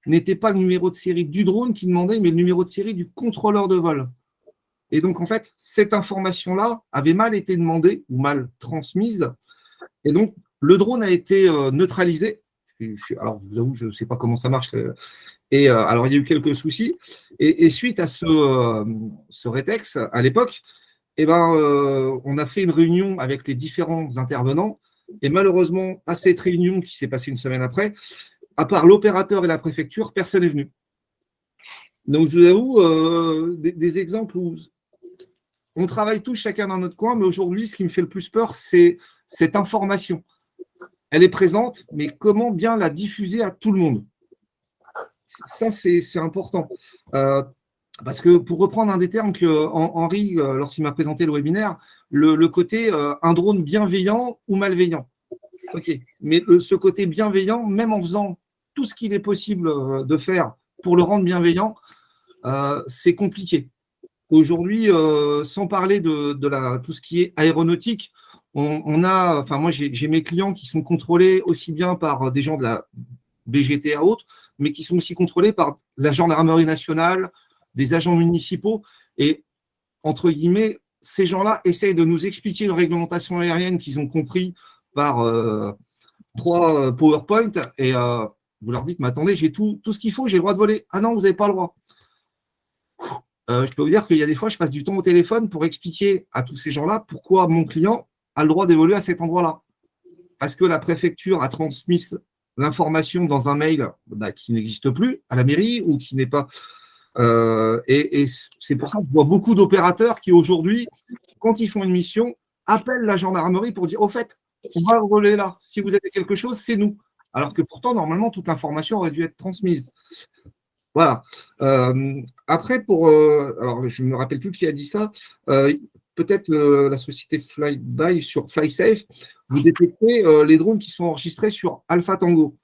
n'était pas le numéro de série du drone qui demandait, mais le numéro de série du contrôleur de vol. Et donc, en fait, cette information-là avait mal été demandée ou mal transmise. Et donc, le drone a été neutralisé. Alors, je vous avoue, je ne sais pas comment ça marche. Et alors, il y a eu quelques soucis. Et suite à ce rétex, à l'époque, eh ben, on a fait une réunion avec les différents intervenants. Et malheureusement, à cette réunion qui s'est passée une semaine après, à part l'opérateur et la préfecture, personne n'est venu. Donc, je vous avoue, des exemples où on travaille tous chacun dans notre coin, mais aujourd'hui, ce qui me fait le plus peur, c'est cette information. Elle est présente, mais comment bien la diffuser à tout le monde? Ça, c'est important. Parce que pour reprendre un des termes que Henri, lorsqu'il m'a présenté le webinaire, le côté un drone bienveillant ou malveillant. OK. Mais ce côté bienveillant, même en faisant tout ce qu'il est possible de faire pour le rendre bienveillant, c'est compliqué. Aujourd'hui, sans parler de tout ce qui est aéronautique, moi j'ai mes clients qui sont contrôlés aussi bien par des gens de la BGT à autres, mais qui sont aussi contrôlés par la gendarmerie nationale, des agents municipaux. Et entre guillemets, ces gens-là essayent de nous expliquer une réglementation aérienne qu'ils ont compris par 3 PowerPoint. Et vous leur dites, mais attendez, j'ai tout ce qu'il faut, j'ai le droit de voler. Ah non, vous n'avez pas le droit. Je peux vous dire qu'il y a des fois, je passe du temps au téléphone pour expliquer à tous ces gens-là pourquoi mon client a le droit d'évoluer à cet endroit-là. Parce que la préfecture a transmis l'information dans un mail qui n'existe plus à la mairie ou qui n'est pas… et c'est pour ça que je vois beaucoup d'opérateurs qui aujourd'hui, quand ils font une mission, appellent la gendarmerie pour dire, au fait, on va voler là. Si vous avez quelque chose, c'est nous. Alors que pourtant, normalement, toute l'information aurait dû être transmise. Voilà. Après, alors je ne me rappelle plus qui a dit ça, peut-être la société Flyby sur FlySafe, vous détectez les drones qui sont enregistrés sur Alpha Tango.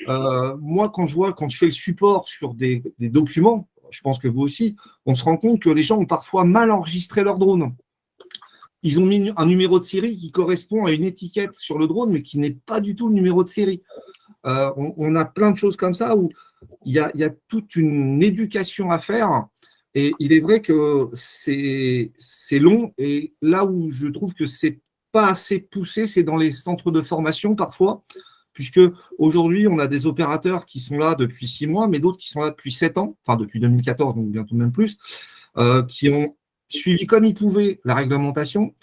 Moi, quand je fais le support sur des documents, je pense que vous aussi, on se rend compte que les gens ont parfois mal enregistré leur drone. Ils ont mis un numéro de série qui correspond à une étiquette sur le drone, mais qui n'est pas du tout le numéro de série. On a plein de choses comme ça où il y a toute une éducation à faire. Et il est vrai que c'est long. Et là où je trouve que c'est pas assez poussé, c'est dans les centres de formation parfois, puisque aujourd'hui, on a des opérateurs qui sont là depuis 6 mois, mais d'autres qui sont là depuis 7 ans, enfin depuis 2014, donc bientôt même plus, qui ont suivi comme ils pouvaient la réglementation.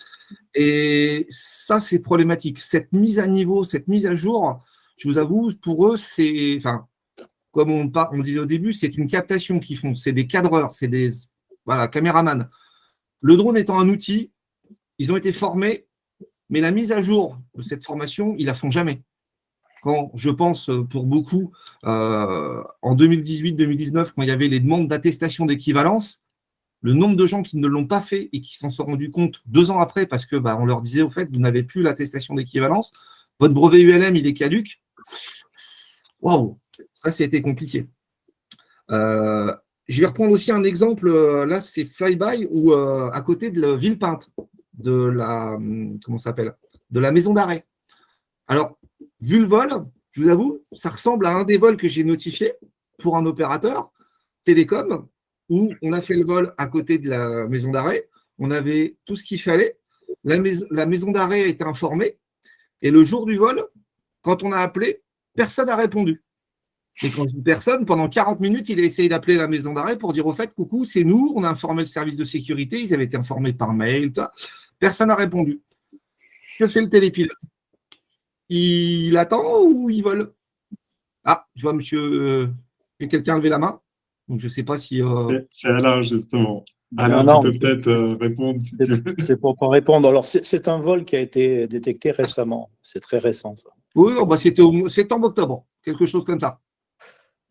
Et ça, c'est problématique. Cette mise à niveau, cette mise à jour, je vous avoue, pour eux, c'est… Enfin, comme on disait au début, c'est une captation qu'ils font. C'est des cadreurs, c'est des caméramans. Le drone étant un outil, ils ont été formés, mais la mise à jour de cette formation, ils ne la font jamais. Quand je pense pour beaucoup, en 2018-2019, quand il y avait les demandes d'attestation d'équivalence, le nombre de gens qui ne l'ont pas fait et qui s'en sont rendus compte 2 ans après parce que on leur disait, au fait, vous n'avez plus l'attestation d'équivalence, votre brevet ULM, il est caduc. Waouh, ça, c'était compliqué. Je vais reprendre aussi un exemple. Là, c'est Flyby, où à côté de la Villepinte, de la, comment ça s'appelle, de la maison d'arrêt. Alors, vu le vol, je vous avoue, ça ressemble à un des vols que j'ai notifié pour un opérateur télécom, où on a fait le vol à côté de la maison d'arrêt. On avait tout ce qu'il fallait. La maison d'arrêt a été informée. Et le jour du vol, quand on a appelé, personne n'a répondu. Et quand je dis personne, pendant 40 minutes, il a essayé d'appeler la maison d'arrêt pour dire au fait, coucou, c'est nous, on a informé le service de sécurité, ils avaient été informés par mail, personne n'a répondu. Que fait le télépilote? Il attend ou il vole? Ah, je vois monsieur, quelqu'un lever la main. Donc je ne sais pas si.
C'est Alain, justement. Alain,
Non,
tu peux peut-être répondre si tu veux.
c'est pour t'en répondre. Alors, c'est un vol qui a été détecté récemment. C'est très récent, ça.
Oui, c'était septembre, octobre, quelque chose comme ça.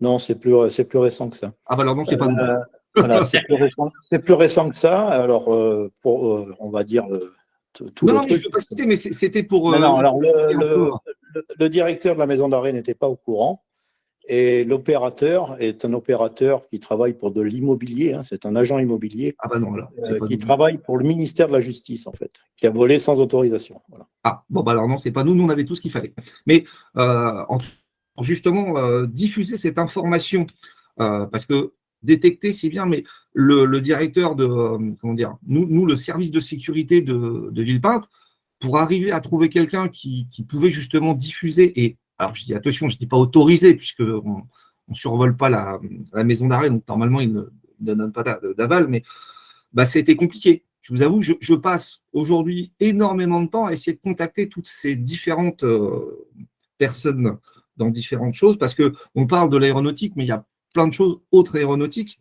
Non, c'est plus récent que ça.
Ah, alors non, c'est pas nous.
Voilà, c'est plus récent que ça. Alors, on va dire tout
Non,
le
mais
truc.
je ne veux pas citer, mais c'était pour.
Non, alors le directeur de la maison d'arrêt n'était pas au courant. Et l'opérateur est un opérateur qui travaille pour de l'immobilier. C'est un agent immobilier
non, là,
qui travaille pour le ministère de la Justice, en fait, qui a volé sans autorisation. Voilà.
Ah, bon, alors non, c'est pas nous. Nous, on avait tout ce qu'il fallait. Mais pour justement diffuser cette information, parce que détecter, c'est bien, mais le directeur de, comment dire, nous, le service de sécurité de Villepinte, pour arriver à trouver quelqu'un qui pouvait justement diffuser, et alors je dis attention, je ne dis pas autorisé, puisqu'on ne survole pas la maison d'arrêt, donc normalement, il ne donne pas d'aval, mais c'était compliqué. Je vous avoue, je passe aujourd'hui énormément de temps à essayer de contacter toutes ces différentes personnes dans différentes choses, parce qu'on parle de l'aéronautique, mais il y a plein de choses autres aéronautiques.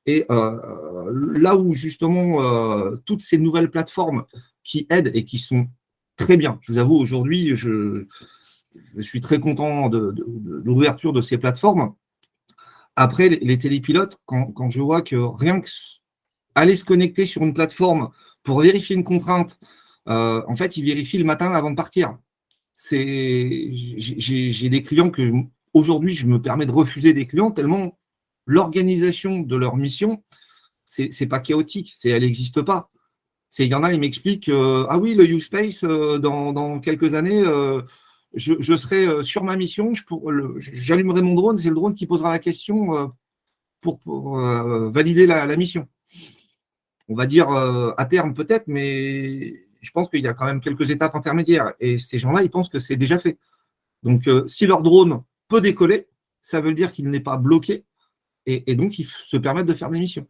Et là où justement toutes ces nouvelles plateformes qui aident et qui sont très bien, je vous avoue, aujourd'hui, je suis très content de l'ouverture de ces plateformes. Après, les télépilotes, quand je vois que rien que aller se connecter sur une plateforme pour vérifier une contrainte, en fait, ils vérifient le matin avant de partir. J'ai des clients que aujourd'hui, je me permets de refuser des clients tellement l'organisation de leur mission, c'est pas chaotique, elle n'existe pas. Il y en a, ils m'expliquent ah oui, le U-Space, dans quelques années, je serai sur ma mission, j'allumerai mon drone, c'est le drone qui posera la question pour valider la mission. On va dire à terme peut-être, mais je pense qu'il y a quand même quelques étapes intermédiaires. Et ces gens-là, ils pensent que c'est déjà fait. Donc, si leur drone peut décoller, ça veut dire qu'il n'est pas bloqué. Et donc, ils se permettent de faire des missions.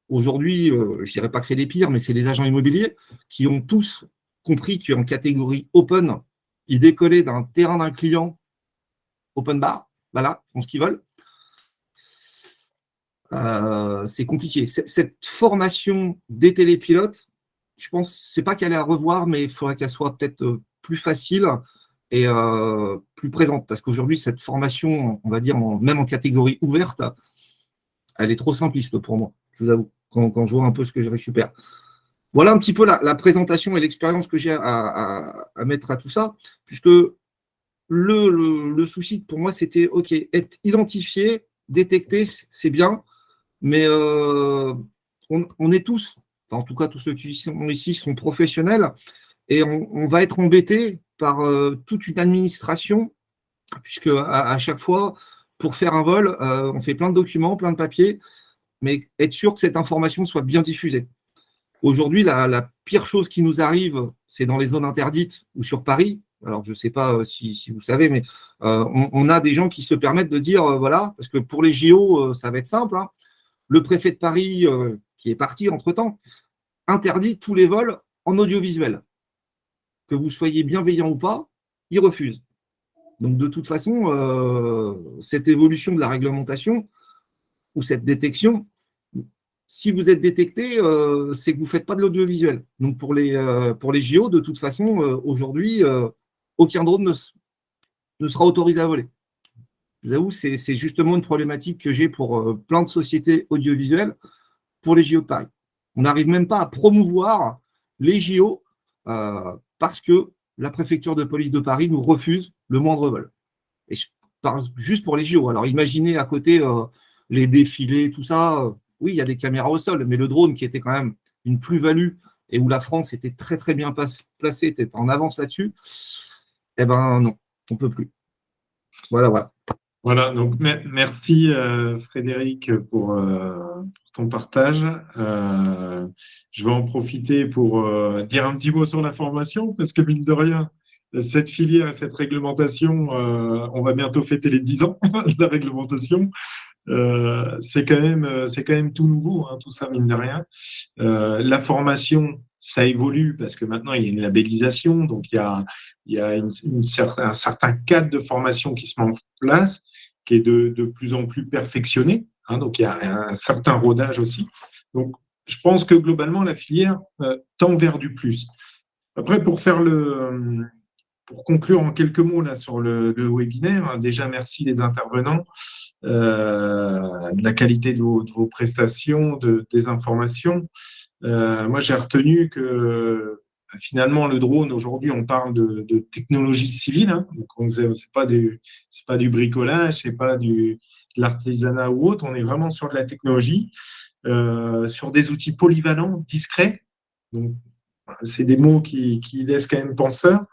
Aujourd'hui, je ne dirais pas que c'est les pires, mais c'est les agents immobiliers qui ont tous compris qu'en catégorie open, ils décollaient d'un terrain d'un client open bar, voilà, ils font ce qu'ils veulent. C'est compliqué. Cette formation des télépilotes, je pense, c'est pas qu'elle est à revoir, mais il faudrait qu'elle soit peut-être plus facile et plus présente. Parce qu'aujourd'hui, cette formation, on va dire, même en catégorie ouverte, elle est trop simpliste pour moi, je vous avoue, quand je vois un peu ce que je récupère. Voilà un petit peu la présentation et l'expérience que j'ai à mettre à tout ça, puisque le souci pour moi, c'était, OK, être identifié, détecté, c'est bien, mais on est tous, enfin, en tout cas tous ceux qui sont ici sont professionnels, et on va être embêté par toute une administration, puisque à chaque fois, pour faire un vol, on fait plein de documents, plein de papiers, mais être sûr que cette information soit bien diffusée. Aujourd'hui, la pire chose qui nous arrive, c'est dans les zones interdites ou sur Paris. Alors, je ne sais pas si vous savez, mais on a des gens qui se permettent de dire, voilà, parce que pour les JO, ça va être simple, hein, le préfet de Paris, qui est parti entre-temps, interdit tous les vols en audiovisuel. Que vous soyez bienveillant ou pas, il refuse. Donc, de toute façon, cette évolution de la réglementation ou cette détection, si vous êtes détecté, c'est que vous ne faites pas de l'audiovisuel. Donc, pour les JO, de toute façon, aujourd'hui, aucun drone ne sera autorisé à voler. Je vous avoue, c'est justement une problématique que j'ai pour plein de sociétés audiovisuelles. pour les JO de Paris. On n'arrive même pas à promouvoir les JO parce que la préfecture de police de Paris nous refuse le moindre vol. Et je parle juste pour les JO. Alors imaginez à côté les défilés, tout ça. Oui, il y a des caméras au sol, mais le drone qui était quand même une plus-value et où la France était très très bien placée, était en avance là-dessus, eh ben non, on ne peut plus. Voilà.
Voilà, donc merci Frédéric pour ton partage. Je vais en profiter pour dire un petit mot sur la formation, parce que mine de rien, cette filière et cette réglementation, on va bientôt fêter les 10 ans de la réglementation. C'est quand même tout nouveau, hein, tout ça, mine de rien. La formation, ça évolue parce que maintenant, il y a une labellisation, donc il y a un certain cadre de formation qui se met en place, qui est de plus en plus perfectionné, hein, donc il y a un certain rodage aussi. Donc, je pense que globalement, la filière tend vers du plus. Après, pour conclure en quelques mots là, sur le webinaire, hein, déjà, merci les intervenants. De la qualité de vos prestations, des informations. Moi, j'ai retenu que finalement, le drone, aujourd'hui, on parle de technologie civile. Hein, donc, c'est pas du bricolage, c'est pas de l'artisanat ou autre. On est vraiment sur de la technologie, sur des outils polyvalents, discrets. Donc, c'est des mots qui laissent quand même penseur,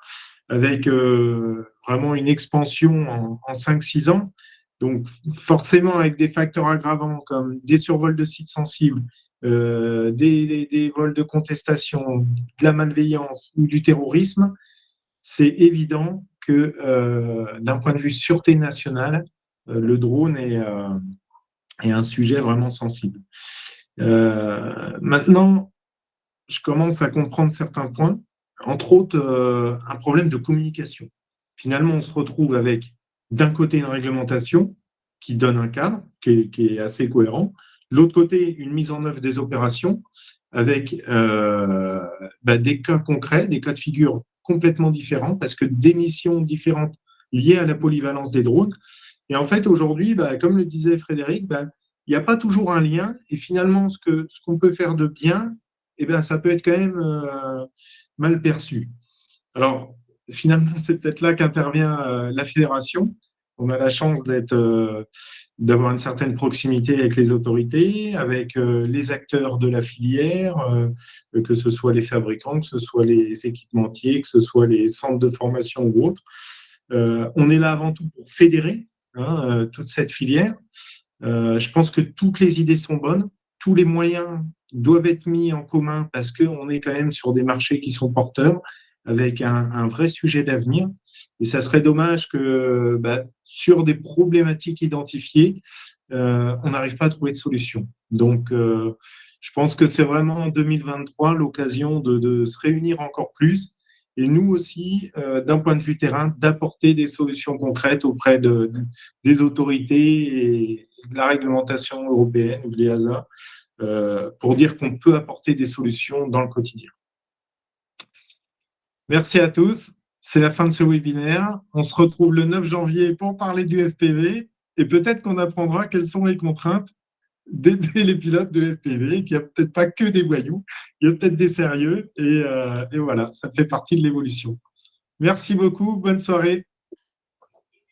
avec vraiment une expansion en 5-6 ans. Donc, forcément, avec des facteurs aggravants comme des survols de sites sensibles, des vols de contestation, de la malveillance ou du terrorisme, c'est évident que d'un point de vue sûreté nationale, le drone est un sujet vraiment sensible. Maintenant, je commence à comprendre certains points, entre autres un problème de communication. Finalement, on se retrouve avec d'un côté une réglementation qui donne un cadre qui est assez cohérent, de l'autre côté une mise en œuvre des opérations avec des cas concrets, des cas de figure complètement différents parce que des missions différentes liées à la polyvalence des drones. Et en fait, aujourd'hui, comme le disait Frédéric, il n'y a pas toujours un lien et finalement, ce qu'on peut faire de bien, ça peut être quand même mal perçu. Alors, finalement, c'est peut-être là qu'intervient la fédération. On a la chance d'avoir une certaine proximité avec les autorités, avec les acteurs de la filière, que ce soit les fabricants, que ce soit les équipementiers, que ce soit les centres de formation ou autres. On est là avant tout pour fédérer toute cette filière. Je pense que toutes les idées sont bonnes, tous les moyens doivent être mis en commun parce qu'on est quand même sur des marchés qui sont porteurs, avec un vrai sujet d'avenir. Et ça serait dommage que sur des problématiques identifiées, on n'arrive pas à trouver de solution. Donc, je pense que c'est vraiment en 2023 l'occasion de se réunir encore plus et nous aussi, d'un point de vue terrain, d'apporter des solutions concrètes auprès des autorités et de la réglementation européenne ou de l'EASA pour dire qu'on peut apporter des solutions dans le quotidien. Merci à tous. C'est la fin de ce webinaire. On se retrouve le 9 janvier pour parler du FPV et peut-être qu'on apprendra quelles sont les contraintes d'aider les pilotes de FPV, qu'il n'y a peut-être pas que des voyous, il y a peut-être des sérieux et voilà, ça fait partie de l'évolution. Merci beaucoup, bonne soirée.